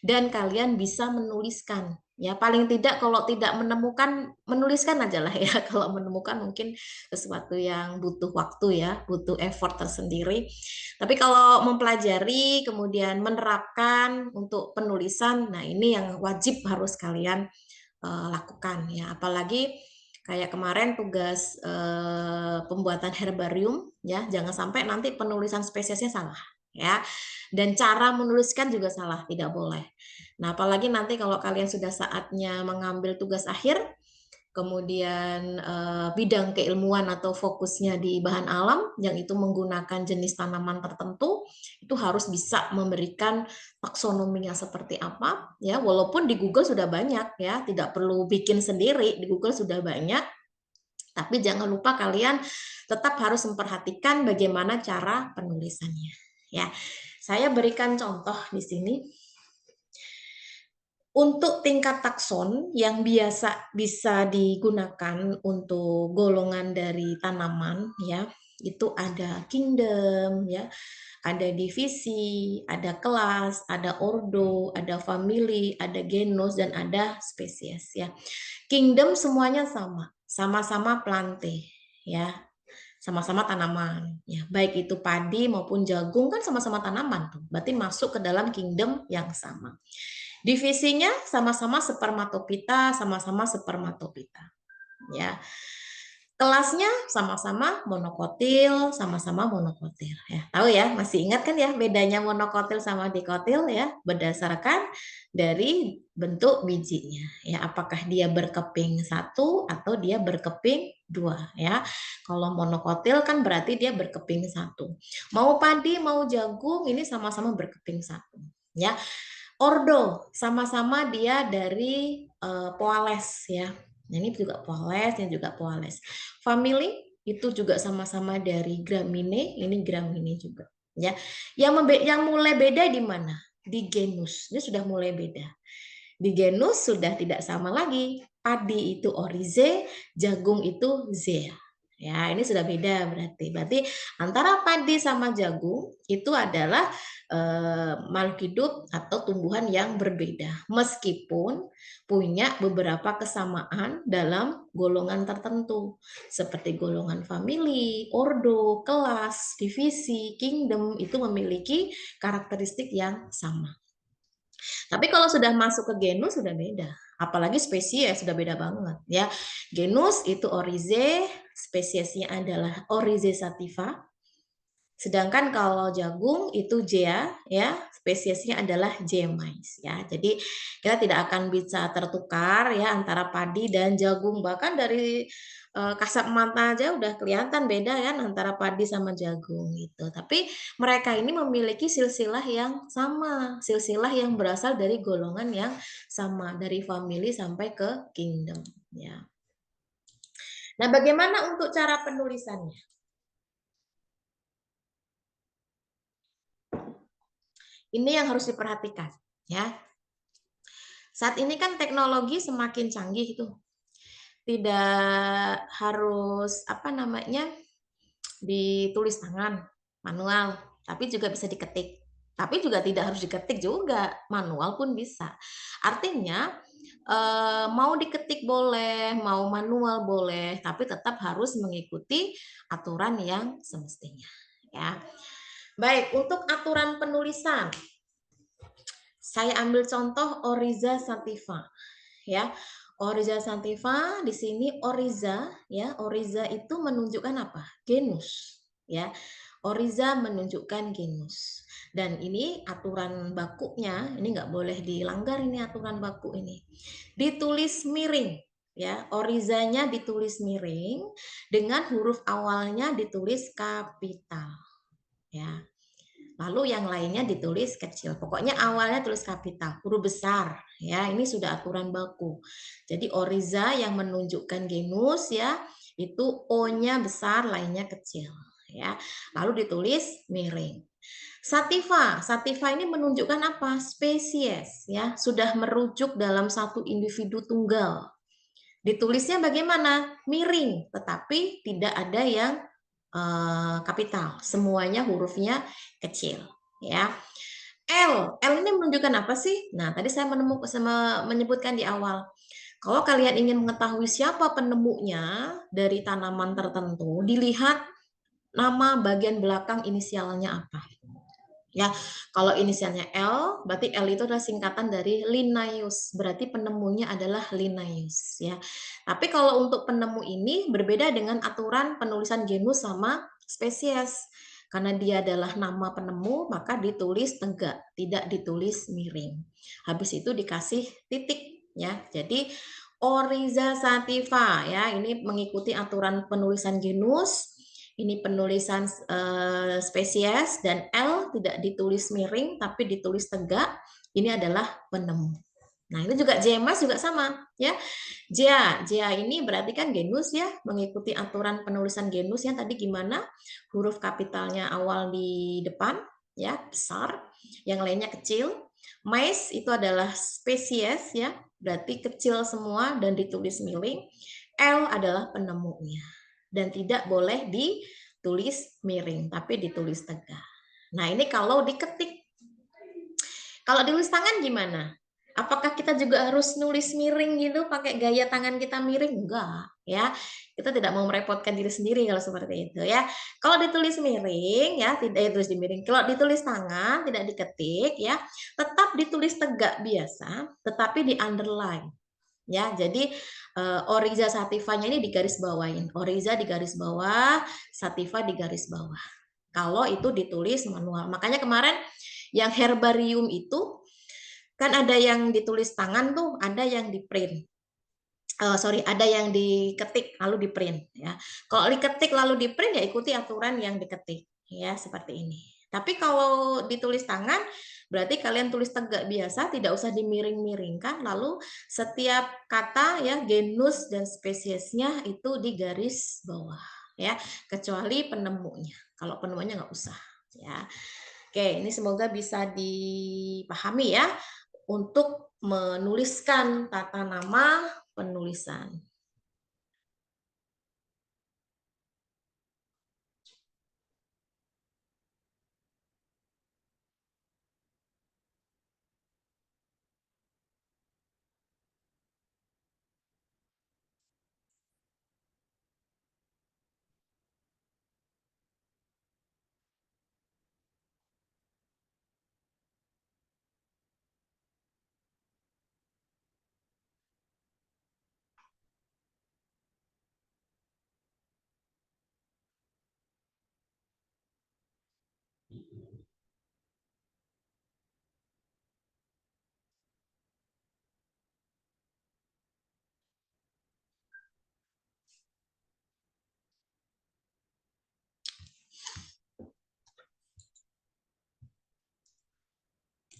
A: dan kalian bisa menuliskan. Ya, paling tidak kalau tidak menemukan, menuliskan aja lah ya. Kalau menemukan mungkin sesuatu yang butuh waktu ya, butuh effort tersendiri. Tapi kalau mempelajari, kemudian menerapkan untuk penulisan, nah ini yang wajib harus kalian lakukan ya. Apalagi kayak kemarin tugas pembuatan herbarium ya, jangan sampai nanti penulisan spesiesnya salah ya. Dan cara menuliskan juga salah, tidak boleh. Nah, apalagi nanti kalau kalian sudah saatnya mengambil tugas akhir, kemudian bidang keilmuan atau fokusnya di bahan alam yang itu menggunakan jenis tanaman tertentu, itu harus bisa memberikan taksonominya seperti apa ya, walaupun di Google sudah banyak ya, tidak perlu bikin sendiri, di Google sudah banyak, tapi jangan lupa kalian tetap harus memperhatikan bagaimana cara penulisannya ya. Saya berikan contoh di sini. Untuk tingkat takson yang biasa bisa digunakan untuk golongan dari tanaman ya, itu ada kingdom ya, ada divisi, ada kelas, ada ordo, ada family, ada genus dan ada spesies ya. Kingdom semuanya sama, sama-sama plante ya, sama-sama tanaman ya. Baik itu padi maupun jagung kan sama-sama tanaman tuh. Berarti masuk ke dalam kingdom yang sama. Divisinya sama-sama spermatopita, sama-sama spermatopita. Ya. Kelasnya sama-sama monokotil, sama-sama monokotil. Ya, tahu ya, masih ingat kan ya bedanya monokotil sama dikotil ya, berdasarkan dari bentuk bijinya. Ya, apakah dia berkeping satu atau dia berkeping dua ya. Kalau monokotil kan berarti dia berkeping satu. Mau padi, mau jagung ini sama-sama berkeping satu. Ya, ordo sama-sama dia dari Poales ya. Nah, ini juga Poales, ini juga Poales. Family itu juga sama-sama dari Gramine, ini Gramine juga. Ya, yang mulai beda di mana? Di genus. Ini sudah mulai beda. Di genus sudah tidak sama lagi. Padi itu Orize, jagung itu Zea. Ya, ini sudah beda berarti. Berarti antara padi sama jagung itu adalah makhluk hidup atau tumbuhan yang berbeda. Meskipun punya beberapa kesamaan dalam golongan tertentu. Seperti golongan famili, ordo, kelas, divisi, kingdom itu memiliki karakteristik yang sama. Tapi kalau sudah masuk ke genus sudah beda. Apalagi spesies sudah beda banget ya. Genus itu Orize, spesiesnya adalah Orize sativa. Sedangkan kalau jagung itu Jea ya, spesiesnya adalah Jemais ya. Jadi kita tidak akan bisa tertukar ya antara padi dan jagung. Bahkan dari kasat mata aja udah kelihatan beda kan antara padi sama jagung gitu. Tapi mereka ini memiliki silsilah yang sama, silsilah yang berasal dari golongan yang sama, dari family sampai ke kingdom ya. Nah, bagaimana untuk cara penulisannya? Ini yang harus diperhatikan ya. Saat ini kan teknologi semakin canggih tuh. Tidak harus apa namanya ditulis tangan manual, tapi juga bisa diketik. Tapi juga tidak harus diketik juga, manual pun bisa. Artinya mau diketik boleh, mau manual boleh, tapi tetap harus mengikuti aturan yang semestinya. Ya, baik untuk aturan penulisan. Saya ambil contoh Oriza sativa, ya. Oriza sativa di sini Oriza, ya. Oriza itu menunjukkan apa? Genus, ya. Oriza menunjukkan genus. Dan ini aturan bakunya, ini nggak boleh dilanggar ini aturan baku ini. Ditulis miring, ya. Orizanya ditulis miring dengan huruf awalnya ditulis kapital, ya. Lalu yang lainnya ditulis kecil. Pokoknya awalnya tulis kapital, huruf besar. Ya, ini sudah aturan baku. Jadi Oriza yang menunjukkan genus ya, itu O-nya besar, lainnya kecil. Ya, lalu ditulis miring. Sativa, sativa ini menunjukkan apa? Spesies ya, sudah merujuk dalam satu individu tunggal. Ditulisnya bagaimana? Miring, tetapi tidak ada yang kapital. Semuanya hurufnya kecil, ya. L ini menunjukkan apa sih? Nah, tadi saya menyebutkan di awal. Kalau kalian ingin mengetahui siapa penemunya dari tanaman tertentu, dilihat nama bagian belakang inisialnya apa. Ya, kalau inisialnya L, berarti L itu adalah singkatan dari Linnaeus, berarti penemunya adalah Linnaeus ya. Tapi kalau untuk penemu ini berbeda dengan aturan penulisan genus sama spesies. Karena dia adalah nama penemu, maka ditulis tegak, tidak ditulis miring. Habis itu dikasih titik ya. Jadi Oriza sativa ya, ini mengikuti aturan penulisan genus. Ini penulisan spesies dan L tidak ditulis miring tapi ditulis tegak. Ini adalah penemu. Nah, ini juga JMAS juga sama ya. Jia ini berarti kan genus ya, mengikuti aturan penulisan genus yang tadi gimana? Huruf kapitalnya awal di depan ya, besar, yang lainnya kecil. Mais itu adalah spesies ya, berarti kecil semua dan ditulis miring. L adalah penemunya dan tidak boleh ditulis miring, tapi ditulis tegak. Nah, ini kalau diketik. Kalau ditulis tangan gimana? Apakah kita juga harus nulis miring gitu, pakai gaya tangan kita miring? Enggak, ya. Kita tidak mau merepotkan diri sendiri kalau seperti itu, ya. Kalau ditulis miring, ya, tidak ditulis di miring. Kalau ditulis tangan, tidak diketik, ya, tetap ditulis tegak biasa, tetapi di underline. Ya, jadi Oriza sativanya ini digaris bawain. Oriza di garis bawah, sativa di garis bawah. Kalau itu ditulis manual. Makanya kemarin yang herbarium itu kan ada yang ditulis tangan tuh, ada yang di print. Ada yang diketik lalu di print ya. Kalau diketik lalu di print ya ikuti aturan yang diketik ya, seperti ini. Tapi kalau ditulis tangan berarti kalian tulis tegak biasa, tidak usah dimiring-miringkan, lalu setiap kata ya genus dan spesiesnya itu di garis bawah ya, kecuali penemunya. Kalau penemunya nggak usah, ya. Oke, ini semoga bisa dipahami ya untuk menuliskan tata nama penulisan.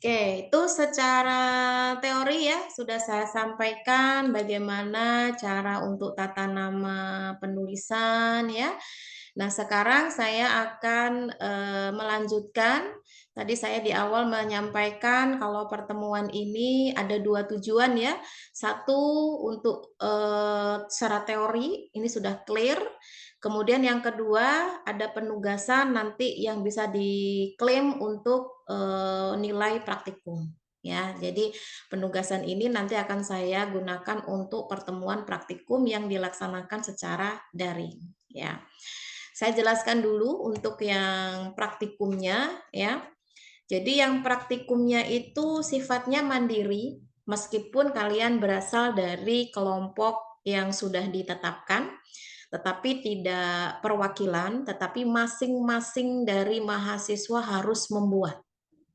A: Oke, itu secara teori ya sudah saya sampaikan bagaimana cara untuk tata nama penulisan ya. Nah, sekarang saya akan melanjutkan. Tadi saya di awal menyampaikan kalau pertemuan ini ada 2 tujuan ya. Satu untuk secara teori ini sudah clear. Kemudian yang kedua ada penugasan nanti yang bisa diklaim untuk nilai praktikum ya. Jadi penugasan ini nanti akan saya gunakan untuk pertemuan praktikum yang dilaksanakan secara daring ya. Saya jelaskan dulu untuk yang praktikumnya ya. Jadi yang praktikumnya itu sifatnya mandiri meskipun kalian berasal dari kelompok yang sudah ditetapkan, tetapi tidak perwakilan, tetapi masing-masing dari mahasiswa harus membuat.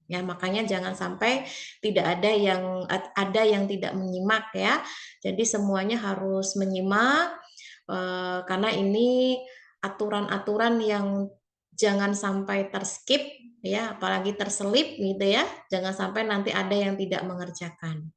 A: Ya, makanya jangan sampai tidak ada yang tidak menyimak ya. Jadi semuanya harus menyimak karena ini aturan-aturan yang jangan sampai terskip ya, apalagi terselip gitu ya. Jangan sampai nanti ada yang tidak mengerjakan.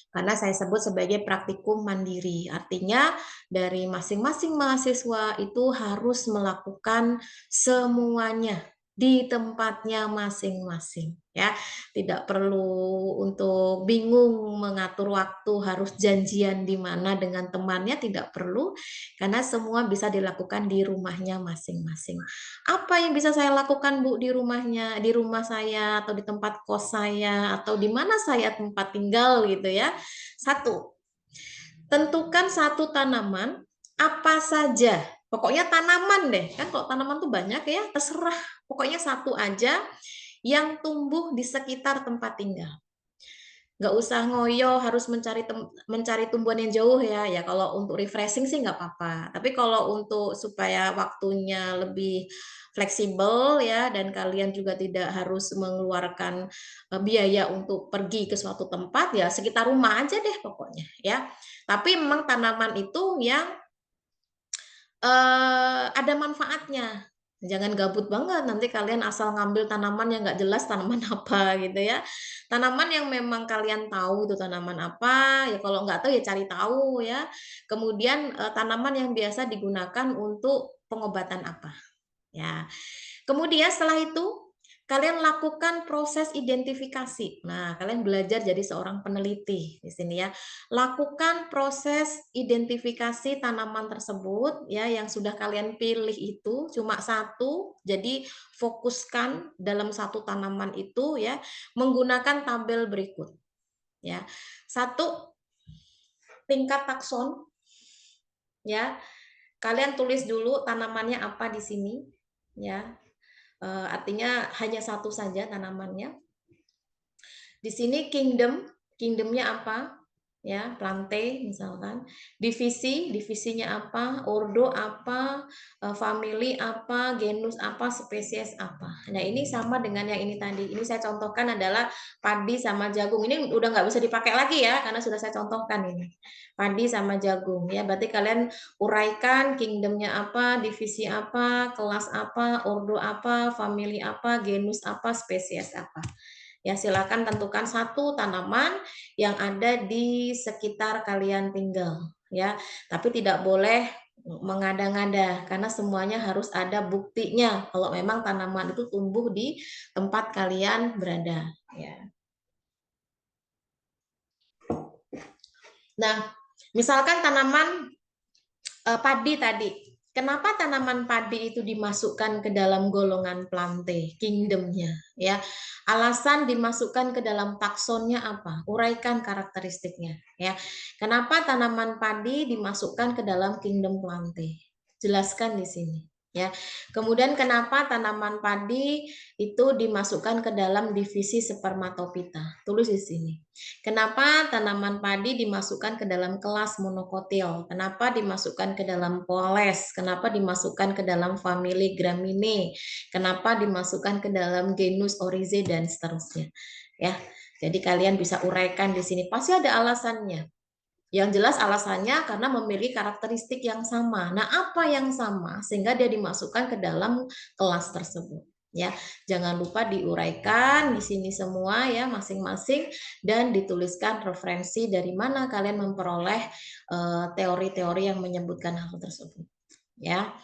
A: Karena saya sebut sebagai praktikum mandiri. Artinya dari masing-masing mahasiswa itu harus melakukan semuanya di tempatnya masing-masing ya. Tidak perlu untuk bingung mengatur waktu harus janjian di mana dengan temannya, tidak perlu karena semua bisa dilakukan di rumahnya masing-masing. Apa yang bisa saya lakukan Bu di rumahnya, di rumah saya atau di tempat kos saya atau di mana saya tempat tinggal gitu ya. Satu, tentukan satu tanaman apa saja. Pokoknya tanaman deh, kan kalau tanaman tuh banyak ya, terserah. Pokoknya satu aja yang tumbuh di sekitar tempat tinggal. Nggak usah ngoyo harus mencari tumbuhan yang jauh ya kalau untuk refreshing sih nggak apa-apa, tapi kalau untuk supaya waktunya lebih fleksibel ya dan kalian juga tidak harus mengeluarkan biaya untuk pergi ke suatu tempat ya sekitar rumah aja deh pokoknya ya, tapi memang tanaman itu yang ada manfaatnya. Jangan gabut banget, nanti kalian asal ngambil tanaman yang nggak jelas tanaman apa gitu ya. Tanaman yang memang kalian tahu itu tanaman apa, ya kalau nggak tahu ya cari tahu ya. Kemudian tanaman yang biasa digunakan untuk pengobatan apa. Ya. Kemudian setelah itu kalian lakukan proses identifikasi. Nah, kalian belajar jadi seorang peneliti di sini ya. Lakukan proses identifikasi tanaman tersebut ya yang sudah kalian pilih itu cuma satu. Jadi fokuskan dalam satu tanaman itu ya menggunakan tabel berikut ya. Satu, tingkat takson ya. Kalian tulis dulu tanamannya apa di sini ya. Artinya hanya satu saja tanamannya. Di sini kingdom, kingdomnya apa? Ya, plante misalkan. Divisi, divisinya apa? Ordo apa? Family apa? Genus apa? Spesies apa? Nah, ini sama dengan yang ini tadi. Ini saya contohkan adalah padi sama jagung. Ini udah nggak bisa dipakai lagi ya, karena sudah saya contohkan ini. Padi sama jagung ya. Berarti kalian uraikan kingdomnya apa, divisi apa, kelas apa, ordo apa, family apa, genus apa, spesies apa. Ya, silakan tentukan satu tanaman yang ada di sekitar kalian tinggal ya. Tapi tidak boleh mengada-ngada karena semuanya harus ada buktinya kalau memang tanaman itu tumbuh di tempat kalian berada ya. Nah, misalkan tanaman padi tadi. Kenapa tanaman padi itu dimasukkan ke dalam golongan plante, kingdomnya, ya? Alasan dimasukkan ke dalam taksonnya apa? Uraikan karakteristiknya, ya. Kenapa tanaman padi dimasukkan ke dalam kingdom plante? Jelaskan di sini, ya. Kemudian kenapa tanaman padi itu dimasukkan ke dalam divisi spermatopita? Tulis di sini. Kenapa tanaman padi dimasukkan ke dalam kelas monokotil? Kenapa dimasukkan ke dalam poles? Kenapa dimasukkan ke dalam famili Gramineae? Kenapa dimasukkan ke dalam genus Oryzae dan seterusnya? Ya, jadi kalian bisa uraikan di sini. Pasti ada alasannya. Yang jelas alasannya karena memiliki karakteristik yang sama. Nah, apa yang sama sehingga dia dimasukkan ke dalam kelas tersebut? Ya, jangan lupa diuraikan di sini semua ya masing-masing dan dituliskan referensi dari mana kalian memperoleh teori-teori yang menyebutkan hal tersebut. Ya,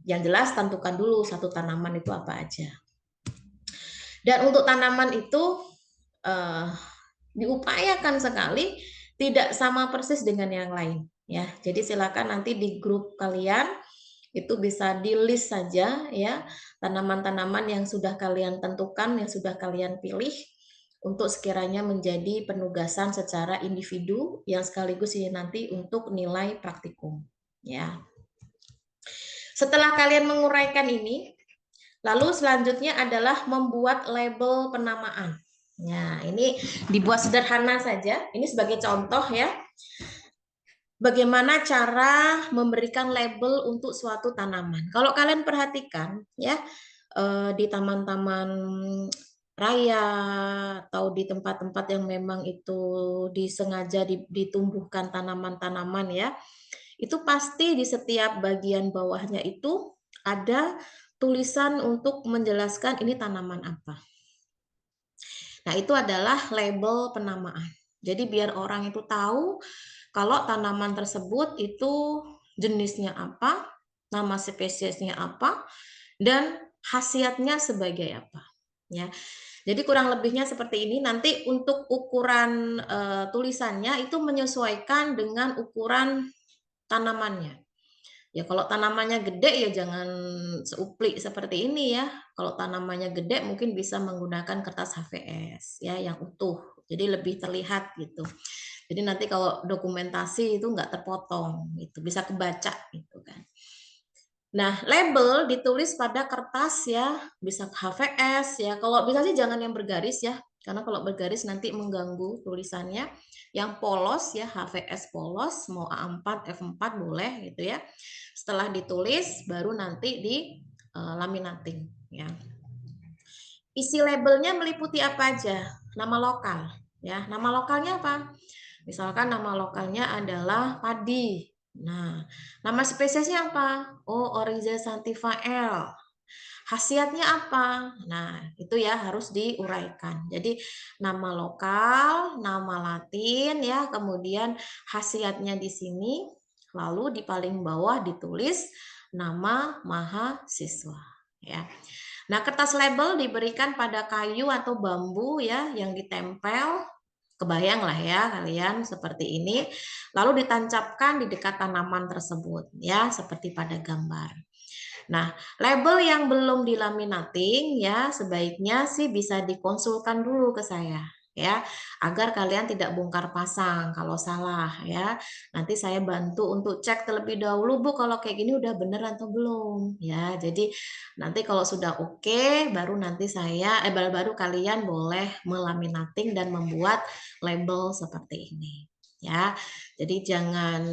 A: yang jelas tentukan dulu satu tanaman itu apa aja. Dan untuk tanaman itu diupayakan sekali tidak sama persis dengan yang lain. Ya, jadi silakan nanti di grup kalian itu bisa di list saja ya tanaman-tanaman yang sudah kalian tentukan, yang sudah kalian pilih untuk sekiranya menjadi penugasan secara individu yang sekaligus ini nanti untuk nilai praktikum ya. Setelah kalian menguraikan ini, lalu selanjutnya adalah membuat label penamaan. Nah, ini dibuat sederhana saja. Ini sebagai contoh ya. Bagaimana cara memberikan label untuk suatu tanaman. Kalau kalian perhatikan ya di taman-taman raya atau di tempat-tempat yang memang itu disengaja ditumbuhkan tanaman-tanaman ya, itu pasti di setiap bagian bawahnya itu ada tulisan untuk menjelaskan ini tanaman apa. Nah, itu adalah label penamaan. Jadi biar orang itu tahu kalau tanaman tersebut itu jenisnya apa, nama spesiesnya apa, dan khasiatnya sebagai apa. Ya. Jadi kurang lebihnya seperti ini. Nanti untuk ukuran tulisannya itu menyesuaikan dengan ukuran tanamannya. Ya kalau tanamannya gede ya jangan seuplik seperti ini ya. Kalau tanamannya gede mungkin bisa menggunakan kertas HVS ya yang utuh. Jadi lebih terlihat gitu. Jadi nanti kalau dokumentasi itu nggak terpotong gitu, bisa kebaca gitu kan. Nah, label ditulis pada kertas ya, bisa HVS ya. Kalau bisa sih jangan yang bergaris ya, karena kalau bergaris nanti mengganggu tulisannya. Yang polos ya, HVS polos, mau A4, F4 boleh gitu ya. Setelah ditulis, baru nanti di laminating ya. Isi labelnya meliputi apa aja? Nama lokal ya. Nama lokalnya apa? Misalkan nama lokalnya adalah padi. Nah, nama spesiesnya apa? Oh, Oryza sativa L. Khasiatnya apa? Nah, itu ya harus diuraikan. Jadi, nama lokal, nama Latin ya, kemudian khasiatnya di sini, lalu di paling bawah ditulis nama mahasiswa ya. Nah, kertas label diberikan pada kayu atau bambu ya yang ditempel. Kebayang lah ya kalian seperti ini. Lalu ditancapkan di dekat tanaman tersebut ya seperti pada gambar. Nah, label yang belum dilaminating ya sebaiknya sih bisa dikonsulkan dulu ke saya ya agar kalian tidak bongkar pasang kalau salah ya. Nanti saya bantu untuk cek terlebih dahulu Bu kalau kayak gini udah bener atau belum ya. Jadi nanti kalau sudah oke baru nanti saya baru kalian boleh melaminating dan membuat label seperti ini ya. Jadi jangan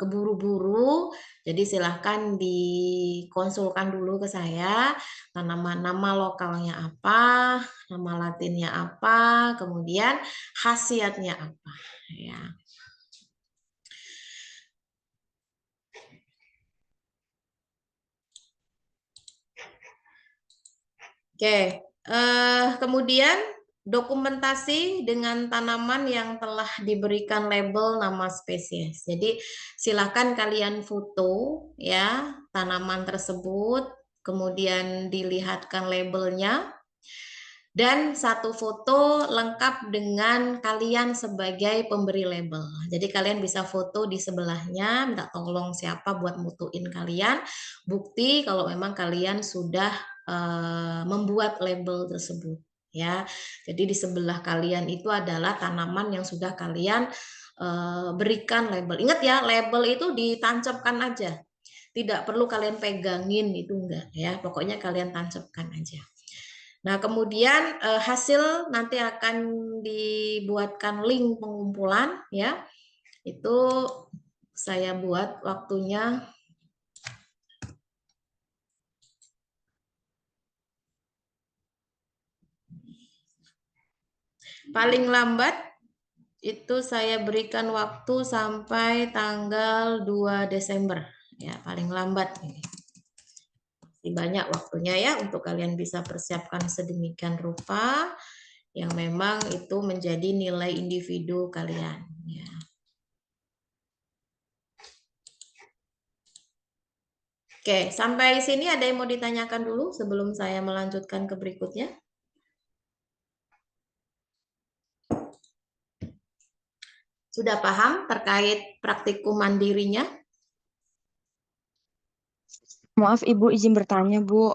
A: keburu-buru. Jadi silahkan dikonsulkan dulu ke saya, nama lokalnya apa, nama latinnya apa, kemudian khasiatnya apa. Ya. Oke, kemudian dokumentasi dengan tanaman yang telah diberikan label nama spesies. Jadi silakan kalian foto ya tanaman tersebut, kemudian dilihatkan labelnya, dan satu foto lengkap dengan kalian sebagai pemberi label. Jadi kalian bisa foto di sebelahnya, minta tolong siapa buat mutuin kalian, bukti kalau memang kalian sudah membuat label tersebut ya. Jadi di sebelah kalian itu adalah tanaman yang sudah kalian berikan label. Ingat ya, label itu ditancapkan aja. Tidak perlu kalian pegangin, itu enggak ya. Pokoknya kalian tancapkan aja. Nah, kemudian hasil nanti akan dibuatkan link pengumpulan ya. Itu saya buat waktunya paling lambat itu saya berikan waktu sampai tanggal 2 Desember ya, paling lambat ini. Masih banyak waktunya ya untuk kalian bisa persiapkan sedemikian rupa yang memang itu menjadi nilai individu kalian ya. Oke, sampai sini ada yang mau ditanyakan dulu sebelum saya melanjutkan ke berikutnya? Sudah paham terkait praktikum mandirinya?
C: Maaf Ibu, izin bertanya Bu.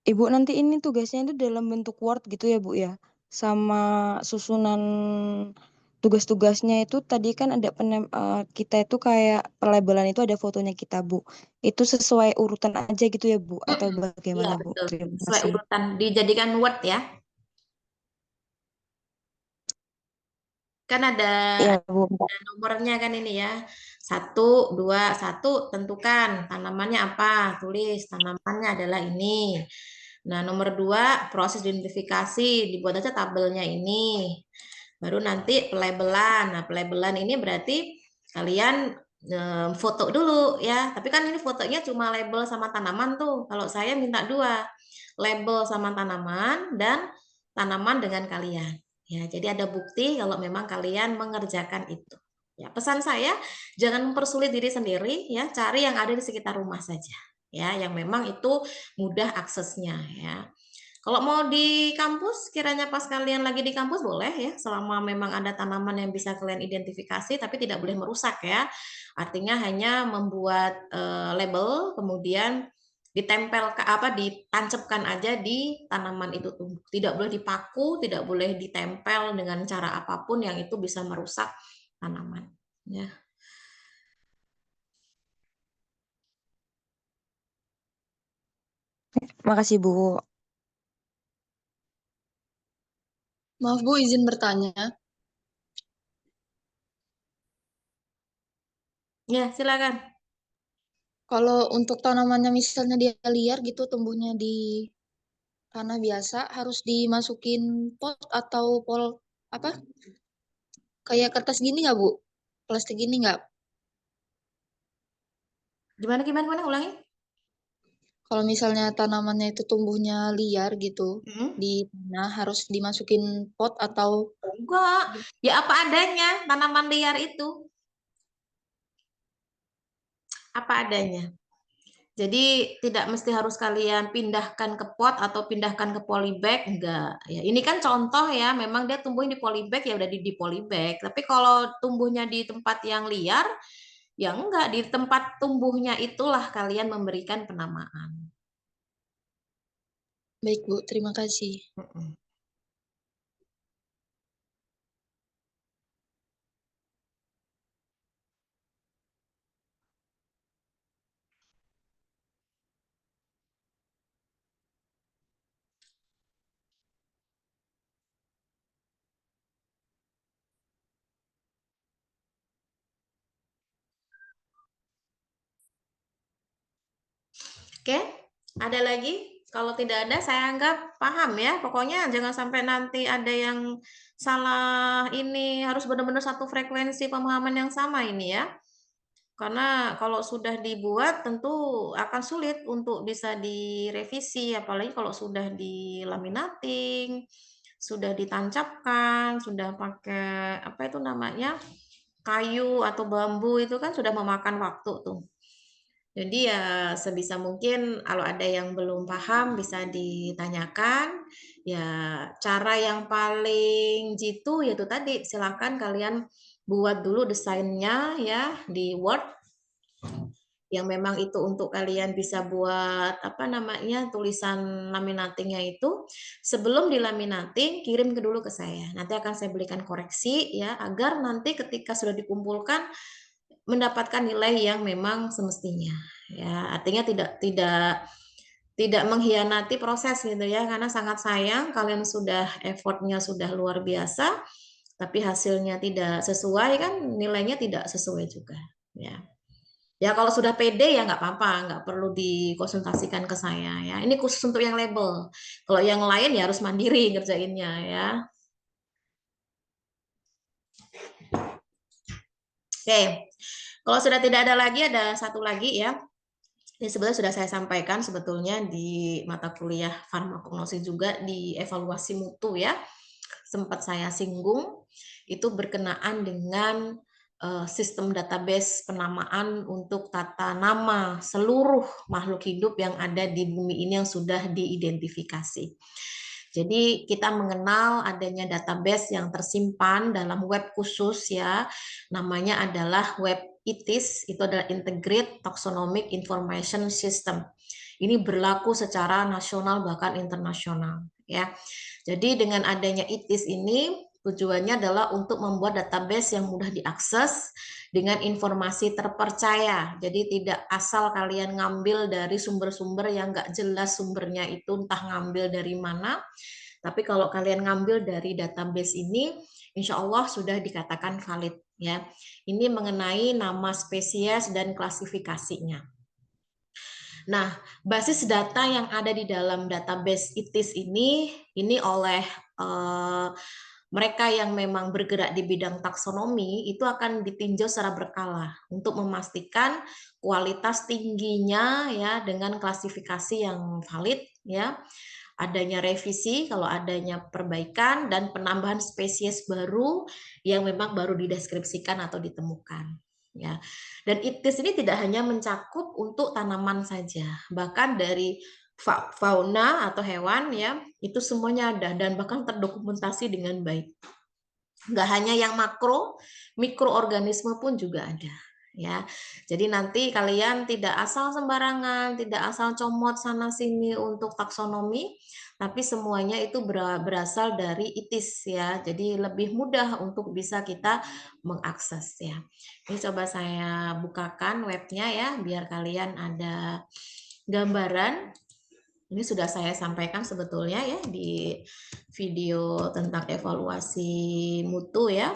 C: Ibu nanti ini tugasnya itu dalam bentuk Word gitu ya Bu ya? Sama susunan tugas-tugasnya itu tadi kan ada kita itu kayak pelabelan itu ada fotonya kita Bu. Itu sesuai urutan aja gitu ya Bu? Atau
A: Iya,
C: bagaimana Bu?
A: betul.
C: Terima
A: Sesuai
C: kasih.
A: urutan, dijadikan Word ya. Kan ada
C: Iya Bu.
A: nomornya kan ini ya. 1, 2, 1 tentukan tanamannya apa. Tulis tanamannya adalah ini. Nah, nomor 2 proses identifikasi. Dibuat aja tabelnya ini. Baru nanti pelabelan. Nah, pelabelan ini berarti kalian foto dulu ya. Tapi kan ini fotonya cuma label sama tanaman tuh. Kalau saya minta 2. Label sama tanaman dan tanaman dengan kalian. Ya, jadi ada bukti kalau memang kalian mengerjakan itu. Ya, pesan saya jangan mempersulit diri sendiri ya, cari yang ada di sekitar rumah saja. Ya, yang memang itu mudah aksesnya ya. Kalau mau di kampus, kiranya pas kalian lagi di kampus boleh ya, selama memang ada tanaman yang bisa kalian identifikasi, tapi tidak boleh merusak ya. Artinya hanya membuat label, kemudian ditempel ke apa, ditancapkan aja di tanaman itu tumbuh. Tidak boleh dipaku, tidak boleh ditempel dengan cara apapun yang itu bisa merusak tanaman. Ya.
C: Makasih Bu.
B: Maaf Bu, izin bertanya.
A: Ya, silakan.
B: Kalau untuk tanamannya misalnya dia liar gitu, tumbuhnya di tanah biasa, harus dimasukin pot atau apa? Kayak kertas gini nggak Bu? Plastik gini nggak?
A: Gimana gimana gimana ulangi?
B: Kalau misalnya tanamannya itu tumbuhnya liar gitu,
A: Hmm?
B: di tanah harus dimasukin pot atau
A: Enggak, ya apa adanya tanaman liar itu. Apa adanya. Jadi tidak mesti harus kalian pindahkan ke pot atau pindahkan ke polybag, enggak. Ya, ini kan contoh ya, memang dia tumbuh di polybag ya udah di polybag. Tapi kalau tumbuhnya di tempat yang liar, ya enggak, di tempat tumbuhnya itulah kalian memberikan penamaan.
B: baik Bu, terima kasih.
A: Oke, ada lagi? Kalau tidak ada, saya anggap paham ya. Pokoknya jangan sampai nanti ada yang salah ini, harus benar-benar satu frekuensi pemahaman yang sama ini ya. Karena kalau sudah dibuat tentu akan sulit untuk bisa direvisi, apalagi kalau sudah dilaminating, sudah ditancapkan, sudah pakai apa itu namanya, kayu atau bambu itu kan sudah memakan waktu tuh. Jadi ya sebisa mungkin kalau ada yang belum paham bisa ditanyakan. Ya cara yang paling jitu yaitu tadi silakan kalian buat dulu desainnya ya di Word yang memang itu untuk kalian bisa buat apa namanya tulisan laminatingnya itu sebelum dilaminating kirim dulu ke saya. Nanti akan saya berikan koreksi ya agar nanti ketika sudah dikumpulkan mendapatkan nilai yang memang semestinya. Ya, artinya tidak mengkhianati proses gitu ya karena sangat sayang kalian sudah effortnya sudah luar biasa tapi hasilnya tidak sesuai kan nilainya tidak sesuai juga ya. Ya kalau sudah pede ya nggak apa-apa, nggak perlu dikonsultasikan ke saya ya. Ini khusus untuk yang label. Kalau yang lain ya harus mandiri ngerjainnya ya. Oke, kalau sudah tidak ada lagi, ada satu lagi ya. Ini sebenarnya sudah saya sampaikan sebetulnya di mata kuliah farmakognosi juga di evaluasi mutu ya. Sempat saya singgung, itu berkenaan dengan sistem database penamaan untuk tata nama seluruh makhluk hidup yang ada di bumi ini yang sudah diidentifikasi. Jadi kita mengenal adanya database yang tersimpan dalam web khusus ya, namanya adalah web ITIS, itu adalah Integrated Taxonomic Information System. Ini berlaku secara nasional bahkan internasional ya. Jadi dengan adanya ITIS ini tujuannya adalah untuk membuat database yang mudah diakses dengan informasi terpercaya. Jadi tidak asal kalian ngambil dari sumber-sumber yang nggak jelas sumbernya itu entah ngambil dari mana. Tapi kalau kalian ngambil dari database ini, insya Allah sudah dikatakan valid ya. Ini mengenai nama spesies dan klasifikasinya. Nah, basis data yang ada di dalam database ITIS ini oleh mereka yang memang bergerak di bidang taksonomi itu akan ditinjau secara berkala untuk memastikan kualitas tingginya ya dengan klasifikasi yang valid ya, adanya revisi kalau adanya perbaikan dan penambahan spesies baru yang memang baru dideskripsikan atau ditemukan ya. Dan ITIS ini tidak hanya mencakup untuk tanaman saja, bahkan dari fauna atau hewan ya itu semuanya ada dan bahkan terdokumentasi dengan baik. Nggak hanya yang makro, mikroorganisme pun juga ada ya. Jadi nanti kalian tidak asal sembarangan, tidak asal comot sana sini untuk taksonomi, tapi semuanya itu berasal dari ITIS ya. Jadi lebih mudah untuk bisa kita mengakses ya. Ini coba saya bukakan webnya ya biar kalian ada gambaran. Ini sudah saya sampaikan sebetulnya ya di video tentang evaluasi mutu ya.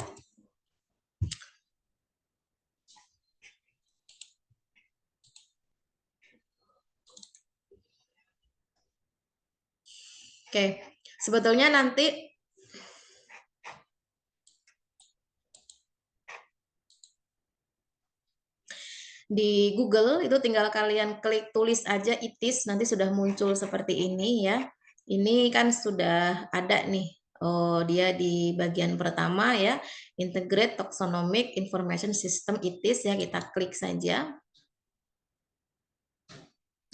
A: Oke, sebetulnya nanti di Google itu tinggal kalian klik tulis aja ITIS nanti sudah muncul seperti ini ya. Ini kan sudah ada nih. Oh, dia di bagian pertama ya, Integrated Taxonomic Information System ITIS ya, kita klik saja.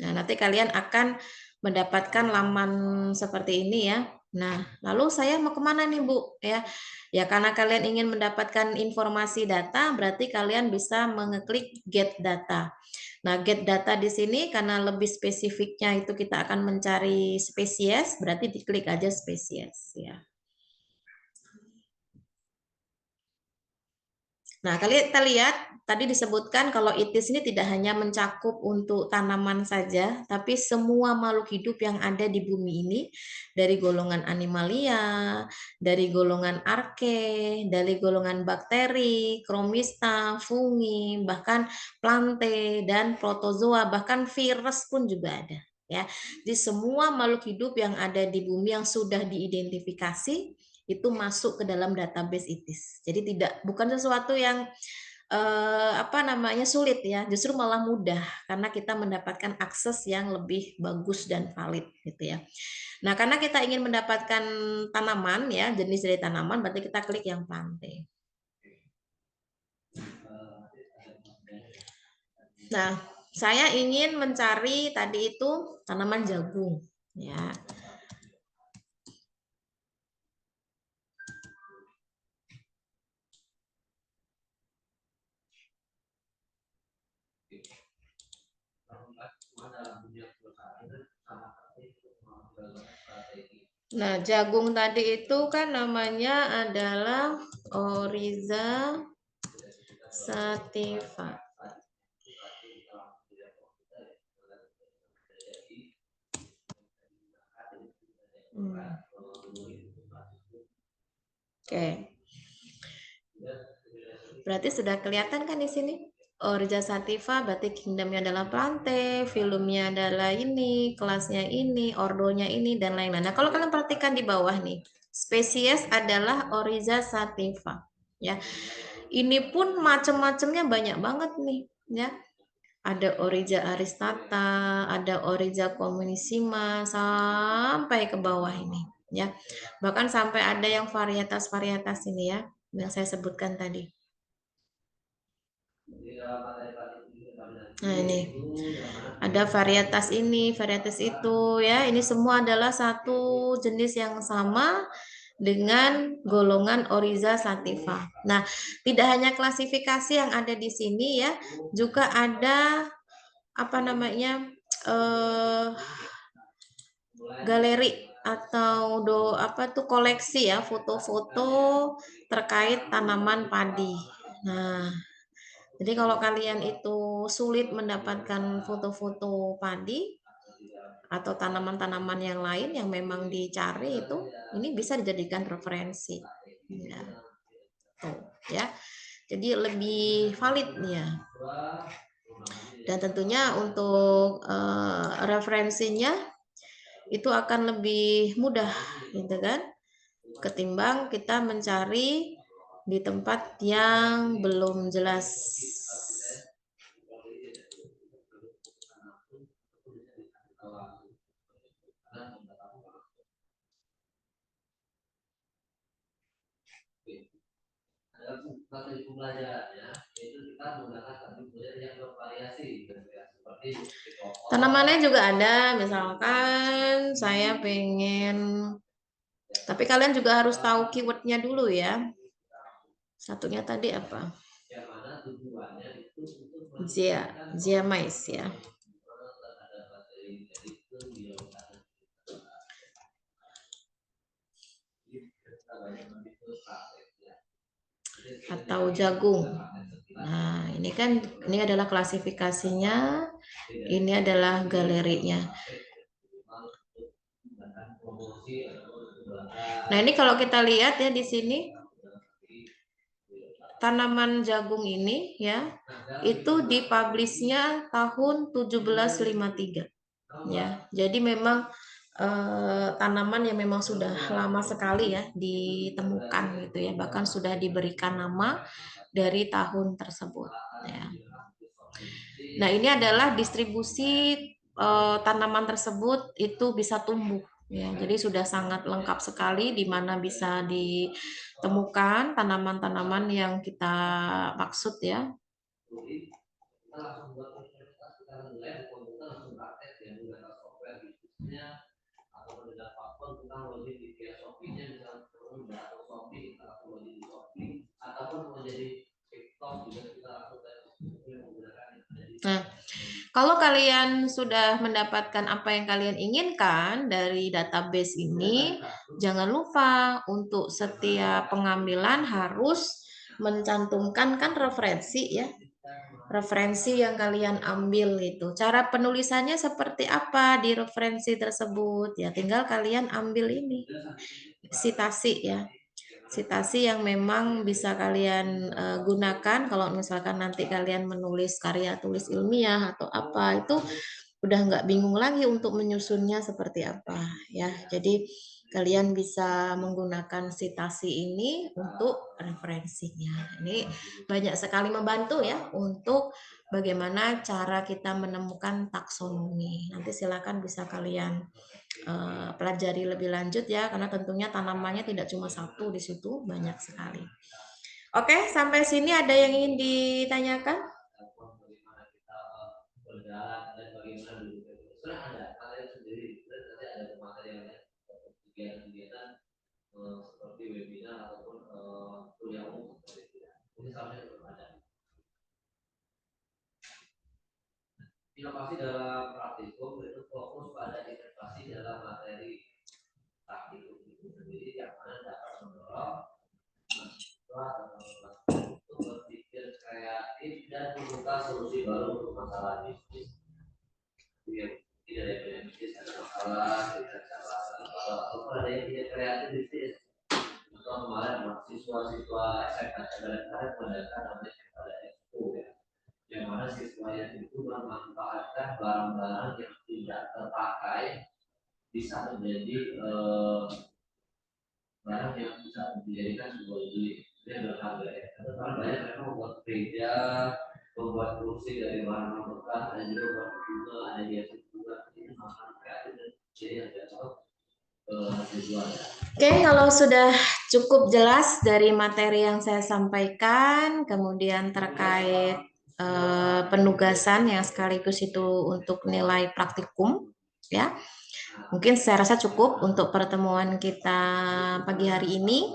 A: Nah, nanti kalian akan mendapatkan laman seperti ini ya. Nah, lalu saya mau kemana nih Bu? Ya karena kalian ingin mendapatkan informasi data, berarti kalian bisa mengeklik Get Data. Nah, Get Data di sini karena lebih spesifiknya itu kita akan mencari spesies, berarti diklik aja spesies ya. Nah, kita lihat tadi disebutkan kalau ITIS ini tidak hanya mencakup untuk tanaman saja, tapi semua makhluk hidup yang ada di bumi ini, dari golongan animalia, dari golongan arke, dari golongan bakteri, kromista, fungi, bahkan plante dan protozoa, bahkan virus pun juga ada. Ya, jadi semua makhluk hidup yang ada di bumi yang sudah diidentifikasi itu masuk ke dalam database ITIS. Jadi bukan sesuatu yang sulit ya, justru malah mudah karena kita mendapatkan akses yang lebih bagus dan valid gitu ya. Nah, karena kita ingin mendapatkan tanaman ya, jenis dari tanaman, berarti kita klik yang planté. Nah, saya ingin mencari tadi itu tanaman jagung ya. Nah, jagung tadi itu kan namanya adalah Oryza sativa. Oke. Berarti sudah kelihatan kan di sini? Oryza sativa berarti kingdomnya adalah planté, filumnya adalah ini, kelasnya ini, ordonya ini, dan lain-lain. Nah, kalau kalian perhatikan di bawah nih, spesies adalah Oryza sativa. Ya, ini pun macam-macamnya banyak banget nih, ya. Ada Oryza aristata, ada Oryza communissima, sampai ke bawah ini, ya. Bahkan sampai ada yang varietas-varietas ini ya, yang saya sebutkan tadi. Nah, ini ada varietas ini, varietas itu ya. Ini semua adalah satu jenis yang sama dengan golongan Oryza sativa. Nah, tidak hanya klasifikasi yang ada di sini ya, juga ada galeri atau koleksi ya, foto-foto terkait tanaman padi. Nah, jadi kalau kalian itu sulit mendapatkan foto-foto padi atau tanaman-tanaman yang lain yang memang dicari itu, ini bisa dijadikan referensi. Ya. Tuh, ya. Jadi lebih valid ya. Dan tentunya untuk referensinya itu akan lebih mudah, gitu kan? Ketimbang kita mencari di tempat yang belum jelas. Tanamannya juga ada, misalkan saya pengen, tapi kalian juga harus tahu keywordnya dulu ya. Satunya tadi apa? Ziamais ya. Atau jagung. Nah, ini adalah klasifikasinya, ini adalah galerinya. Nah, ini kalau kita lihat ya di sini tanaman jagung ini ya, itu dipublishnya tahun 1753. Ya. Jadi memang tanaman yang memang sudah lama sekali ya ditemukan gitu ya, bahkan sudah diberikan nama dari tahun tersebut ya. Nah, ini adalah distribusi tanaman tersebut itu bisa tumbuh ya. Jadi sudah sangat lengkap sekali di mana bisa ditemukan tanaman-tanaman yang kita maksud ya. Nah, kalau kalian sudah mendapatkan apa yang kalian inginkan dari database ini, jangan lupa untuk setiap pengambilan harus mencantumkan kan referensi ya. Referensi yang kalian ambil itu. Cara penulisannya seperti apa di referensi tersebut? Ya, tinggal kalian ambil ini. Sitasi ya. Sitasi yang memang bisa kalian gunakan kalau misalkan nanti kalian menulis karya tulis ilmiah atau apa, itu udah nggak bingung lagi untuk menyusunnya seperti apa ya. Jadi kalian bisa menggunakan citasi ini untuk referensinya. Ini banyak sekali membantu ya untuk bagaimana cara kita menemukan taksonomi. Nanti silakan bisa kalian pelajari lebih lanjut ya, karena tentunya tanamannya tidak cuma satu di situ, banyak sekali. Oke, sampai sini ada yang ingin ditanyakan? Seperti webinar ataupun kuliah umum seperti itu. Ini seharusnya ada. Inovasi dalam praktikum itu fokus pada inovasi dalam materi praktikum itu sendiri yang mana dapat mendorong mahasiswa untuk berpikir kreatif dan membuka solusi baru untuk masalah bisnis. Tidak ada bisnis ada masalah, tidak ada ataupun ada yang tidak kreatif bisnis. Contoh kemarin siswa-siswa SMK kemarin mengadakan namanya pada Expo ya, yang mana siswa yang itu memanfaatkan barang-barang yang tidak terpakai bisa menjadi barang yang bisa dijadikan sebuah yang berharga ya. Karena banyak memang membuat meja, membuat kursi dari bahan bekas, ada juga buat bunga, ada hiasan bunga, ini makan kreatif dan jadi yang cocok dijual ya. Oke, kalau sudah cukup jelas dari materi yang saya sampaikan, kemudian terkait penugasan yang sekaligus itu untuk nilai praktikum, ya. Mungkin saya rasa cukup untuk pertemuan kita pagi hari ini.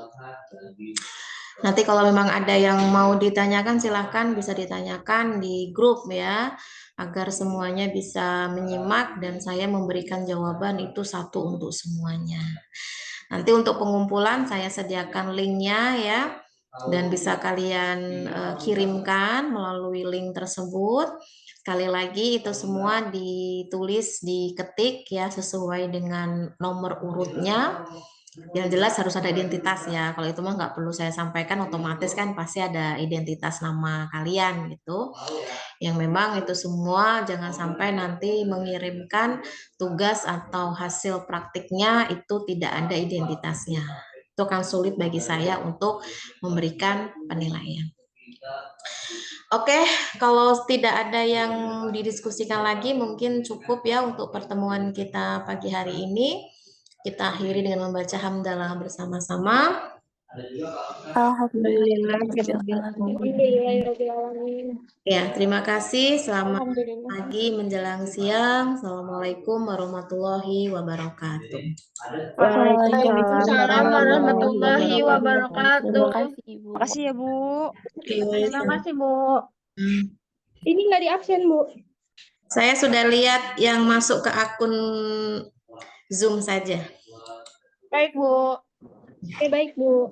A: Nanti kalau memang ada yang mau ditanyakan, silahkan bisa ditanyakan di grup ya, agar semuanya bisa menyimak dan saya memberikan jawaban itu satu untuk semuanya. Nanti untuk pengumpulan saya sediakan linknya ya, dan bisa kalian kirimkan melalui link tersebut. Sekali lagi itu semua ditulis, diketik ya sesuai dengan nomor urutnya. Yang jelas harus ada identitas ya. Kalau itu mah nggak perlu saya sampaikan, otomatis kan pasti ada identitas nama kalian gitu. Yang memang itu semua jangan sampai nanti mengirimkan tugas atau hasil praktiknya itu tidak ada identitasnya. Itu akan sulit bagi saya untuk memberikan penilaian. Oke, kalau tidak ada yang didiskusikan lagi, mungkin cukup ya untuk pertemuan kita pagi hari ini. Kita akhiri dengan membaca hamdalah bersama-sama.
C: Alhamdulillah.
A: Ya, terima kasih. Selamat pagi menjelang siang. Assalamualaikum warahmatullahi wabarakatuh.
C: Waalaikumsalam
B: warahmatullahi wabarakatuh.
C: Terima kasih, Ibu. Makasih ya, Bu.
B: Terima kasih, Bu. Ini nggak di absen, Bu.
A: Saya sudah lihat yang masuk ke akun Zoom saja.
B: Baik, Bu. Baik, Bu.